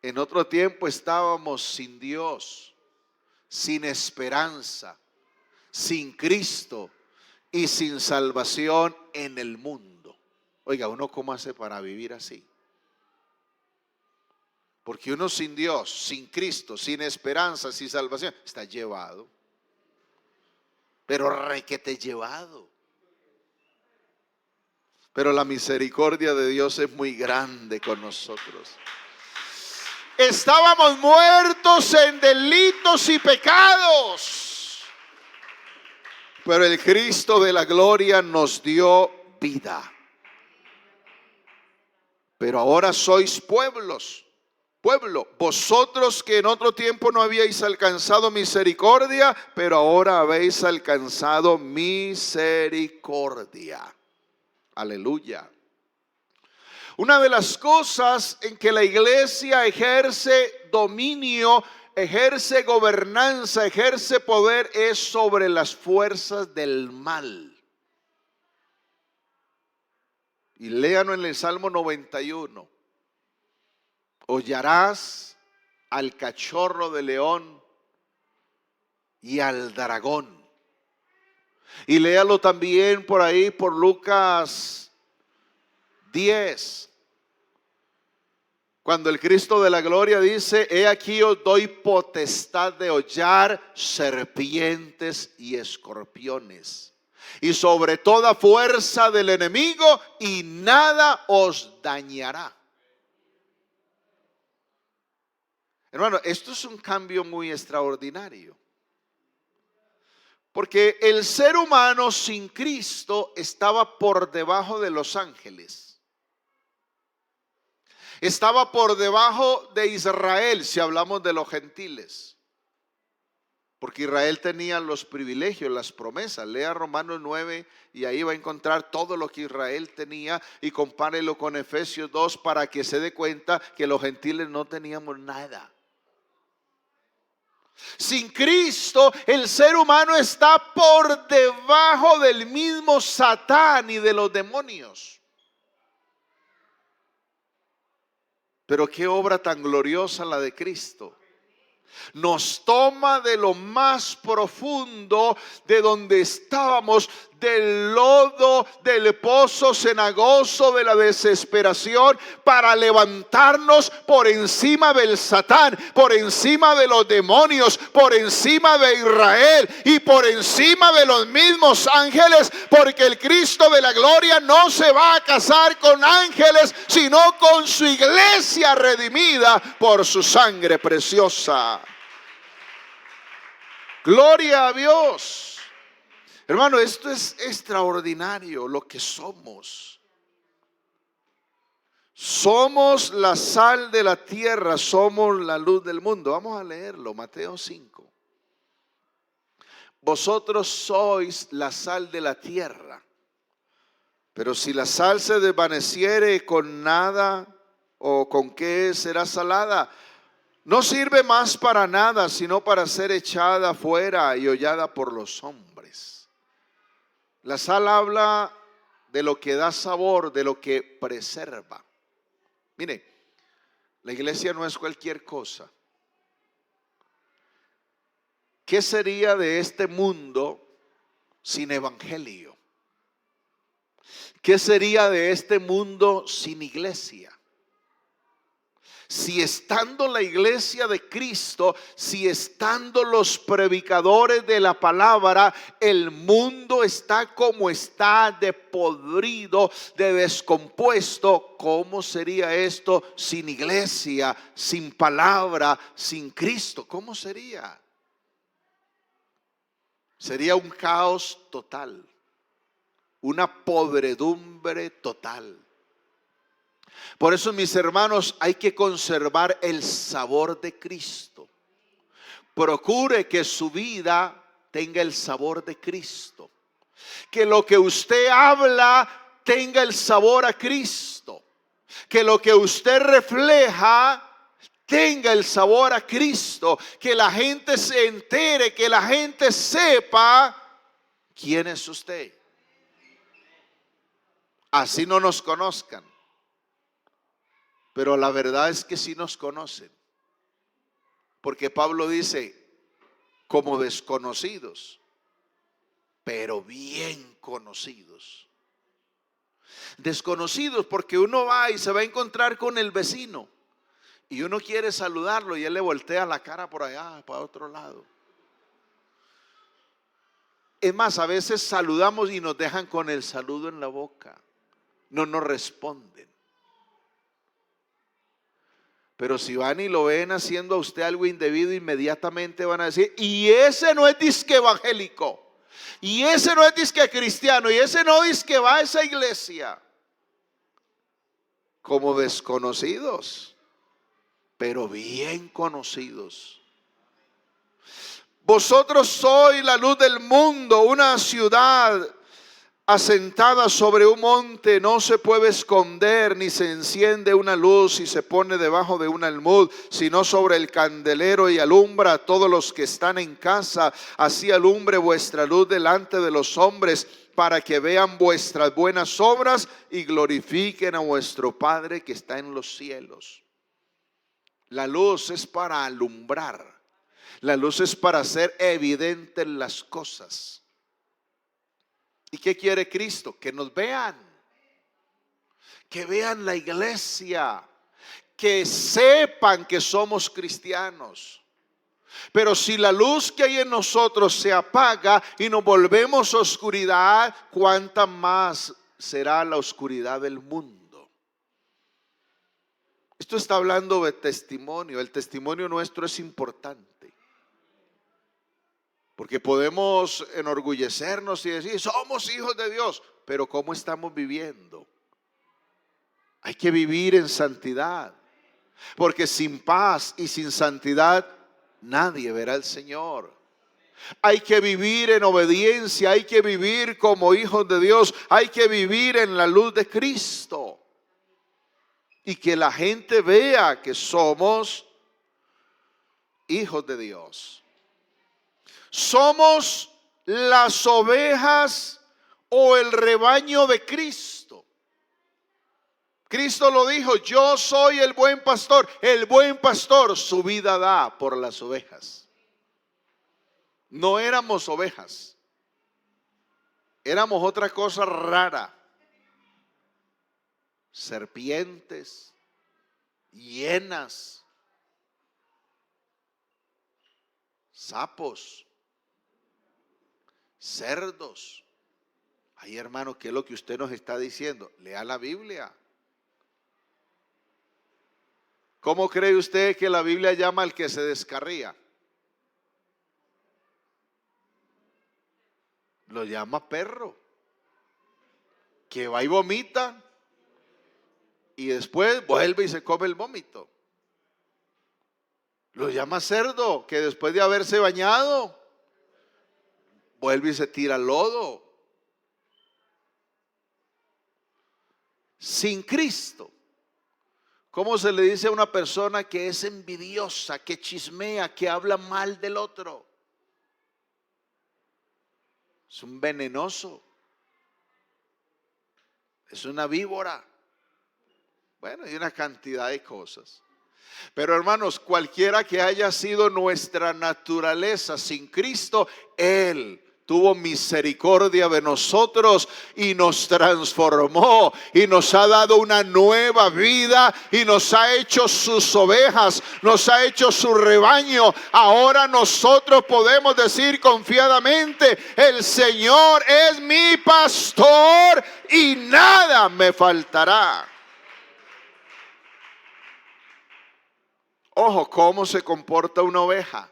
En otro tiempo estábamos sin Dios, sin esperanza, sin Cristo y sin salvación en el mundo. Oiga, ¿uno cómo hace para vivir así? Porque uno sin Dios, sin Cristo, sin esperanza, sin salvación, está llevado. Pero requete llevado. Pero la misericordia de Dios es muy grande con nosotros. Estábamos muertos en delitos y pecados, pero el Cristo de la gloria nos dio vida. Pero ahora sois pueblo, vosotros que en otro tiempo no habíais alcanzado misericordia, pero ahora habéis alcanzado misericordia. Aleluya. Una de las cosas en que la iglesia ejerce dominio, ejerce gobernanza, ejerce poder, es sobre las fuerzas del mal. Y léanlo en el Salmo 91. Hollarás al cachorro de león y al dragón. Y léalo también por ahí por Lucas 10, cuando el Cristo de la gloria dice, he aquí os doy potestad de hollar serpientes y escorpiones, y sobre toda fuerza del enemigo, y nada os dañará. Hermano, esto es un cambio muy extraordinario. Porque el ser humano sin Cristo estaba por debajo de los ángeles. Estaba por debajo de Israel, si hablamos de los gentiles. Porque Israel tenía los privilegios, las promesas. Lea Romanos 9 y ahí va a encontrar todo lo que Israel tenía, y compárelo con Efesios 2 para que se dé cuenta que los gentiles no teníamos nada. Sin Cristo, el ser humano está por debajo del mismo Satán y de los demonios. Pero qué obra tan gloriosa la de Cristo. Nos toma de lo más profundo de donde estábamos, del lodo, del pozo cenagoso de la desesperación, para levantarnos por encima del Satán, por encima de los demonios, por encima de Israel y por encima de los mismos ángeles, porque el Cristo de la gloria no se va a casar con ángeles, sino con su iglesia redimida por su sangre preciosa. Gloria a Dios. Hermano, esto es extraordinario lo que somos. Somos la sal de la tierra, somos la luz del mundo. Vamos a leerlo, Mateo 5. Vosotros sois la sal de la tierra, pero si la sal se desvaneciere, con nada o con qué será salada. No sirve más para nada, sino para ser echada fuera y hollada por los hombres. La sal habla de lo que da sabor, de lo que preserva. Mire, la iglesia no es cualquier cosa. ¿Qué sería de este mundo sin evangelio? ¿Qué sería de este mundo sin iglesia? Si estando la iglesia de Cristo, si estando los predicadores de la palabra, el mundo está como está, de podrido, de descompuesto, ¿cómo sería esto sin iglesia, sin palabra, sin Cristo? ¿Cómo sería? Sería un caos total, una podredumbre total. Por eso, mis hermanos, hay que conservar el sabor de Cristo. Procure que su vida tenga el sabor de Cristo. Que lo que usted habla tenga el sabor a Cristo. Que lo que usted refleja tenga el sabor a Cristo. Que la gente se entere, que la gente sepa quién es usted. Así no nos conozcan. Pero la verdad es que sí nos conocen. Porque Pablo dice, como desconocidos, pero bien conocidos. Desconocidos porque uno va y se va a encontrar con el vecino y uno quiere saludarlo y él le voltea la cara por allá, para otro lado. Es más, a veces saludamos y nos dejan con el saludo en la boca. No nos responden. Pero si van y lo ven haciendo a usted algo indebido, inmediatamente van a decir, y ese no es disque evangélico, y ese no es disque cristiano, y ese no disque va a esa iglesia. Como desconocidos, pero bien conocidos. Vosotros sois la luz del mundo. Una ciudad asentada sobre un monte no se puede esconder, ni se enciende una luz y se pone debajo de un almud, sino sobre el candelero, y alumbra a todos los que están en casa. Así alumbre vuestra luz delante de los hombres, para que vean vuestras buenas obras y glorifiquen a vuestro Padre que está en los cielos. La luz es para alumbrar. La luz es para hacer evidentes las cosas. ¿Y qué quiere Cristo? Que nos vean. Que vean la iglesia. Que sepan que somos cristianos. Pero si la luz que hay en nosotros se apaga y nos volvemos oscuridad, ¿cuánta más será la oscuridad del mundo? Esto está hablando de testimonio. El testimonio nuestro es importante, porque podemos enorgullecernos y decir, somos hijos de Dios, pero ¿cómo estamos viviendo? Hay que vivir en santidad, porque sin paz y sin santidad nadie verá al Señor. Hay que vivir en obediencia, hay que vivir como hijos de Dios, hay que vivir en la luz de Cristo. Y que la gente vea que somos hijos de Dios. Somos las ovejas o el rebaño de Cristo. Cristo lo dijo, yo soy el buen pastor. El buen pastor su vida da por las ovejas. No éramos ovejas, éramos otra cosa rara. Serpientes, hienas, sapos, cerdos. Ay, hermano, ¿qué es lo que usted nos está diciendo? Lea la Biblia. ¿Cómo cree usted que la Biblia llama al que se descarría? Lo llama perro, que va y vomita y después vuelve y se come el vómito. Lo llama cerdo, que después de haberse bañado vuelve y se tira al lodo. Sin Cristo, ¿cómo se le dice a una persona que es envidiosa, que chismea, que habla mal del otro? Es un venenoso, es una víbora. Bueno, hay una cantidad de cosas. Pero hermanos, cualquiera que haya sido nuestra naturaleza sin Cristo, Él tuvo misericordia de nosotros y nos transformó y nos ha dado una nueva vida y nos ha hecho sus ovejas, nos ha hecho su rebaño. Ahora nosotros podemos decir confiadamente, el Señor es mi pastor y nada me faltará. Ojo, ¿cómo se comporta una oveja?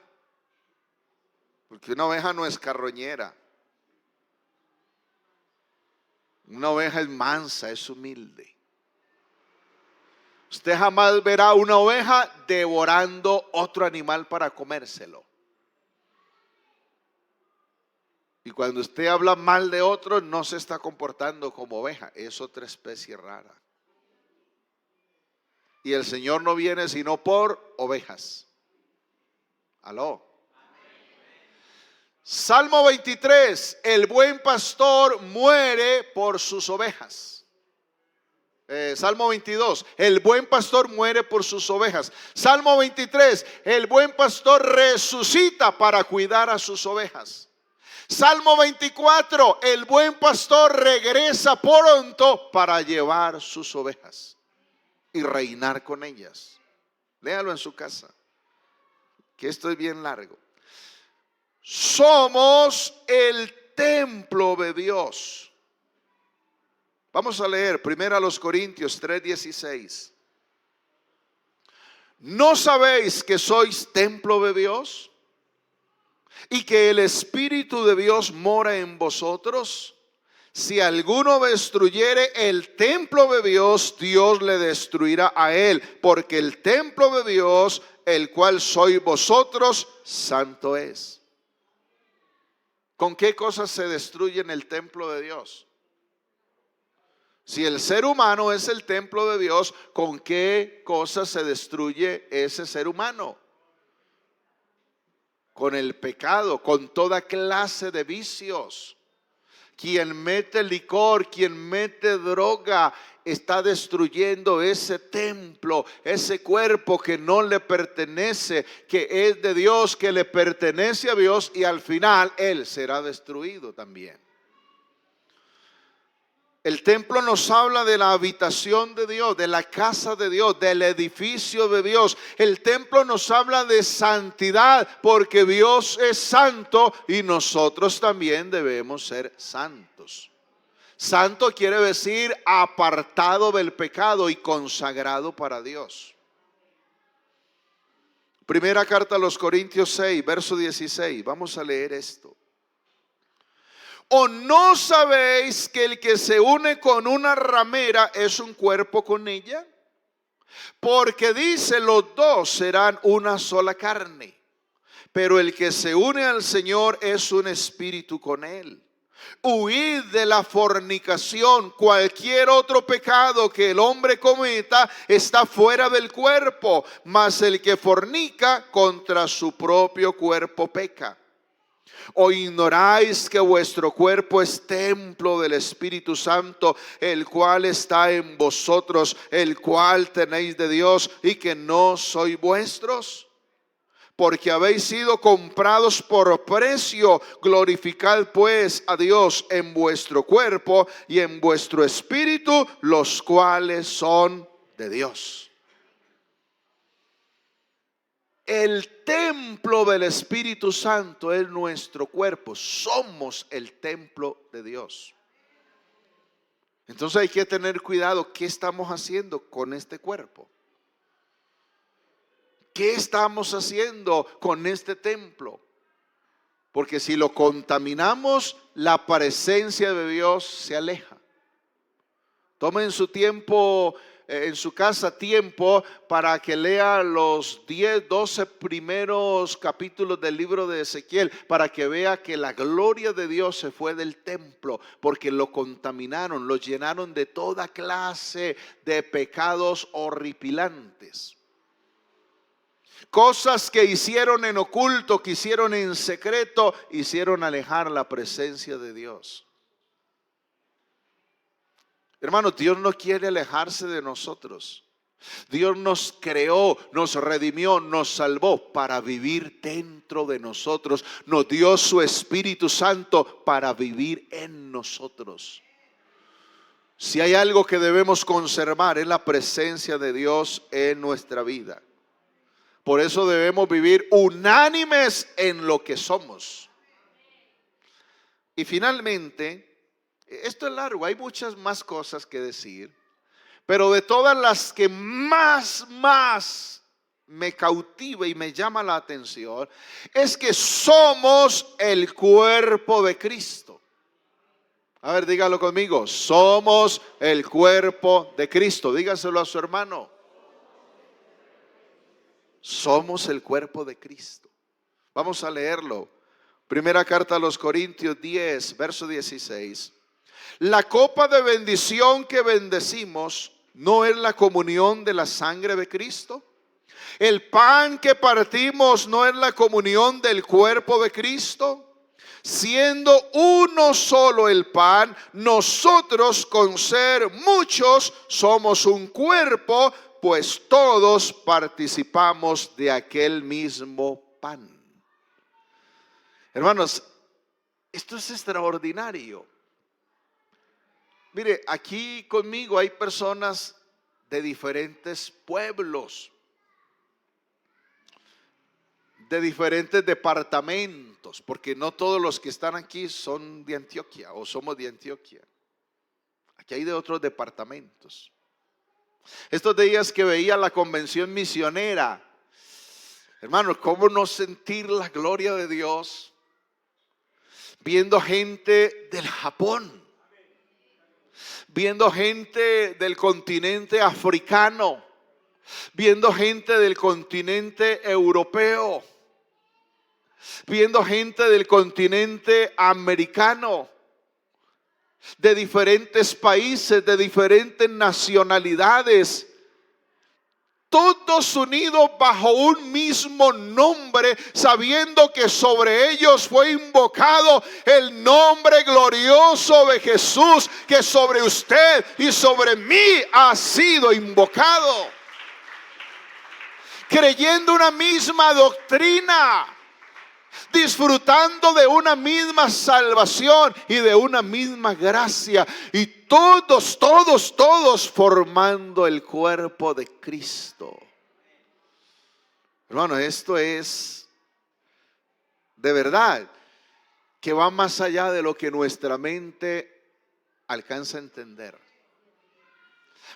Porque una oveja no es carroñera. Una oveja es mansa, es humilde. Usted jamás verá una oveja devorando otro animal para comérselo. Y cuando usted habla mal de otro, no se está comportando como oveja, es otra especie rara. Y el Señor no viene sino por ovejas. Aló. Salmo 23, el buen pastor muere por sus ovejas. Salmo 22, el buen pastor muere por sus ovejas. Salmo 23, el buen pastor resucita para cuidar a sus ovejas. Salmo 24, el buen pastor regresa pronto para llevar sus ovejas y reinar con ellas. Léalo en su casa, que esto es bien largo. Somos el templo de Dios. Vamos a leer 1 Corintios 3:16. ¿No sabéis que sois templo de Dios y que el Espíritu de Dios mora en vosotros? Si alguno destruyere el templo de Dios, Dios le destruirá a él, porque el templo de Dios, el cual sois vosotros, santo es. ¿Con qué cosas se destruye en el templo de Dios? Si el ser humano es el templo de Dios, ¿con qué cosas se destruye ese ser humano? Con el pecado, con toda clase de vicios. Quien mete licor, quien mete droga, está destruyendo ese templo, ese cuerpo que no le pertenece, que es de Dios, que le pertenece a Dios, y al final él será destruido también. El templo nos habla de la habitación de Dios, de la casa de Dios, del edificio de Dios. El templo nos habla de santidad porque Dios es santo y nosotros también debemos ser santos. Santo quiere decir apartado del pecado y consagrado para Dios. Primera carta a los Corintios 6, verso 16. Vamos a leer esto. ¿O no sabéis que el que se une con una ramera es un cuerpo con ella? Porque dice, los dos serán una sola carne. Pero el que se une al Señor es un espíritu con él. Huid de la fornicación. Cualquier otro pecado que el hombre cometa está fuera del cuerpo, mas el que fornica contra su propio cuerpo peca. ¿O ignoráis que vuestro cuerpo es templo del Espíritu Santo, el cual está en vosotros, el cual tenéis de Dios, y que no sois vuestros? Porque habéis sido comprados por precio. Glorificad pues a Dios en vuestro cuerpo y en vuestro espíritu, los cuales son de Dios. El templo del Espíritu Santo es nuestro cuerpo. Somos el templo de Dios. Entonces hay que tener cuidado. ¿Qué estamos haciendo con este cuerpo? ¿Qué estamos haciendo con este templo? Porque si lo contaminamos, la presencia de Dios se aleja. Tomen su tiempo en su casa, tiempo para que lea los 10, 12 primeros capítulos del libro de Ezequiel, para que vea que la gloria de Dios se fue del templo porque lo contaminaron, lo llenaron de toda clase de pecados horripilantes. Cosas que hicieron en oculto, que hicieron en secreto, hicieron alejar la presencia de Dios. Hermanos, Dios no quiere alejarse de nosotros. Dios nos creó, nos redimió, nos salvó para vivir dentro de nosotros. Nos dio su Espíritu Santo para vivir en nosotros. Si hay algo que debemos conservar es la presencia de Dios en nuestra vida. Por eso debemos vivir unánimes en lo que somos. Y finalmente, esto es largo, hay muchas más cosas que decir, pero de todas las que más me cautiva y me llama la atención, es que somos el cuerpo de Cristo. A ver, dígalo conmigo, somos el cuerpo de Cristo. Dígaselo a su hermano. Somos el cuerpo de Cristo. Vamos a leerlo. Primera carta a los Corintios 10, verso 16. La copa de bendición que bendecimos, ¿no es la comunión de la sangre de Cristo? El pan que partimos, ¿no es la comunión del cuerpo de Cristo? Siendo uno solo el pan, nosotros con ser muchos somos un cuerpo, pues todos participamos de aquel mismo pan. Hermanos, esto es extraordinario. Mire, aquí conmigo hay personas de diferentes pueblos, de diferentes departamentos, porque no todos los que están aquí son de Antioquia o somos de Antioquia. Aquí hay de otros departamentos. Estos días que veía la convención misionera, hermanos, ¿cómo no sentir la gloria de Dios viendo gente del Japón, viendo gente del continente africano, viendo gente del continente europeo, viendo gente del continente americano, de diferentes países, de diferentes nacionalidades, todos unidos bajo un mismo nombre, sabiendo que sobre ellos fue invocado el nombre glorioso de Jesús, que sobre usted y sobre mí ha sido invocado, creyendo una misma doctrina, disfrutando de una misma salvación y de una misma gracia, y todos formando el cuerpo de Cristo. Hermano, esto es de verdad que va más allá de lo que nuestra mente alcanza a entender.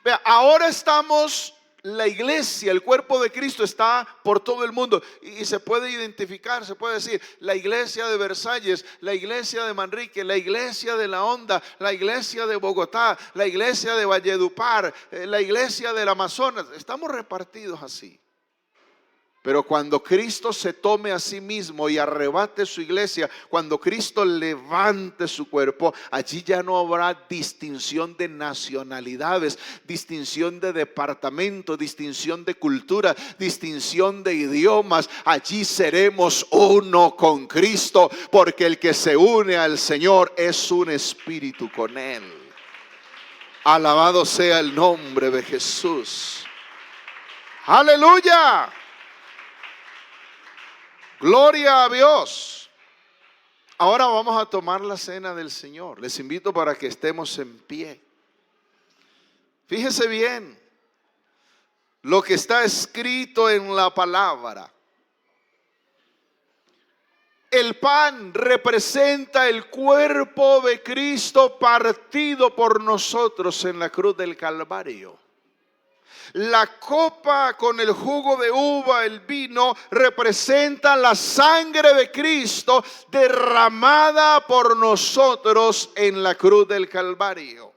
Vea, ahora estamos, la iglesia, el cuerpo de Cristo está por todo el mundo y se puede identificar, se puede decir, la iglesia de Versalles, la iglesia de Manrique, la iglesia de La Honda, la iglesia de Bogotá, la iglesia de Valledupar, la iglesia del Amazonas. Estamos repartidos así. Pero cuando Cristo se tome a sí mismo y arrebate su iglesia, cuando Cristo levante su cuerpo, allí ya no habrá distinción de nacionalidades, distinción de departamento, distinción de cultura, distinción de idiomas. Allí seremos uno con Cristo, porque el que se une al Señor es un espíritu con Él. Alabado sea el nombre de Jesús. Aleluya. Gloria a Dios. Ahora vamos a tomar la cena del Señor. Les invito para que estemos en pie. Fíjese bien lo que está escrito en la palabra. El pan representa el cuerpo de Cristo partido por nosotros en la cruz del Calvario. La copa con el jugo de uva, el vino, representa la sangre de Cristo derramada por nosotros en la cruz del Calvario.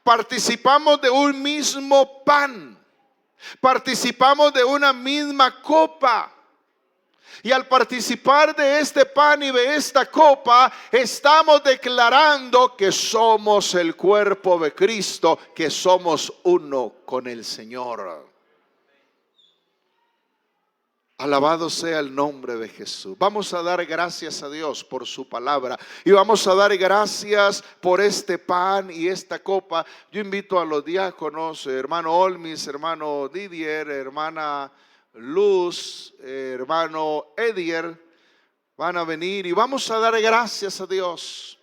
Participamos de un mismo pan, participamos de una misma copa. Y al participar de este pan y de esta copa, estamos declarando que somos el cuerpo de Cristo, que somos uno con el Señor. Alabado sea el nombre de Jesús. Vamos a dar gracias a Dios por su palabra y vamos a dar gracias por este pan y esta copa. Yo invito a los diáconos, hermano Olmis, hermano Didier, hermana Luz, hermano Edier, van a venir y vamos a dar gracias a Dios.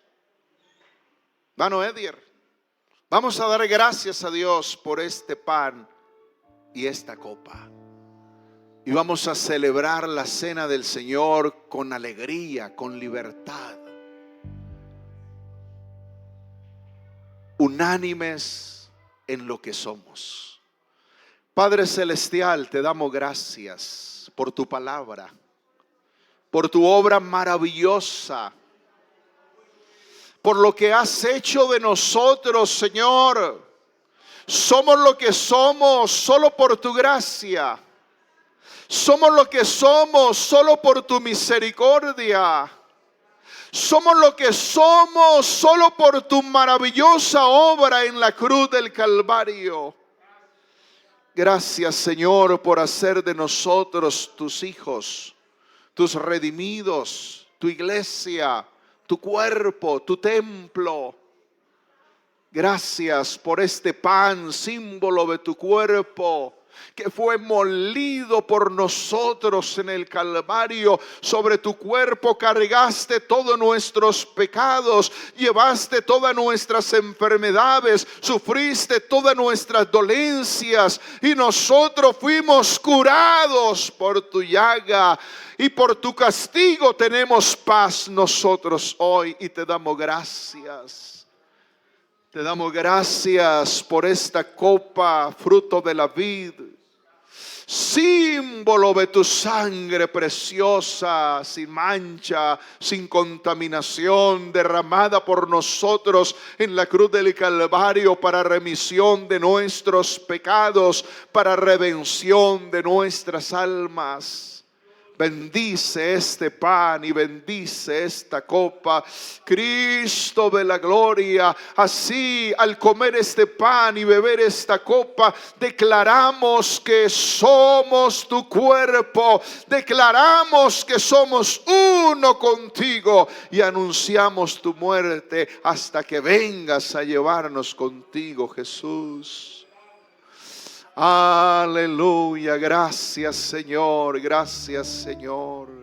Hermano Edier, vamos a dar gracias a Dios por este pan y esta copa. Y vamos a celebrar la cena del Señor con alegría, con libertad. Unánimes en lo que somos. Padre Celestial, te damos gracias por tu palabra, por tu obra maravillosa, por lo que has hecho de nosotros, Señor. Somos lo que somos solo por tu gracia. Somos lo que somos solo por tu misericordia. Somos lo que somos solo por tu maravillosa obra en la cruz del Calvario. Gracias, Señor, por hacer de nosotros tus hijos, tus redimidos, tu iglesia, tu cuerpo, tu templo. Gracias por este pan, símbolo de tu cuerpo, que fue molido por nosotros en el Calvario. Sobre tu cuerpo cargaste todos nuestros pecados, llevaste todas nuestras enfermedades, sufriste todas nuestras dolencias y nosotros fuimos curados por tu llaga. Y por tu castigo tenemos paz nosotros hoy y te damos gracias. Te damos gracias por esta copa, fruto de la vid, símbolo de tu sangre preciosa, sin mancha, sin contaminación, derramada por nosotros en la cruz del Calvario para remisión de nuestros pecados, para redención de nuestras almas. Bendice este pan y bendice esta copa, Cristo de la gloria. Así, al comer este pan y beber esta copa, declaramos que somos tu cuerpo, declaramos que somos uno contigo y anunciamos tu muerte hasta que vengas a llevarnos contigo, Jesús. Aleluya, gracias Señor, gracias Señor.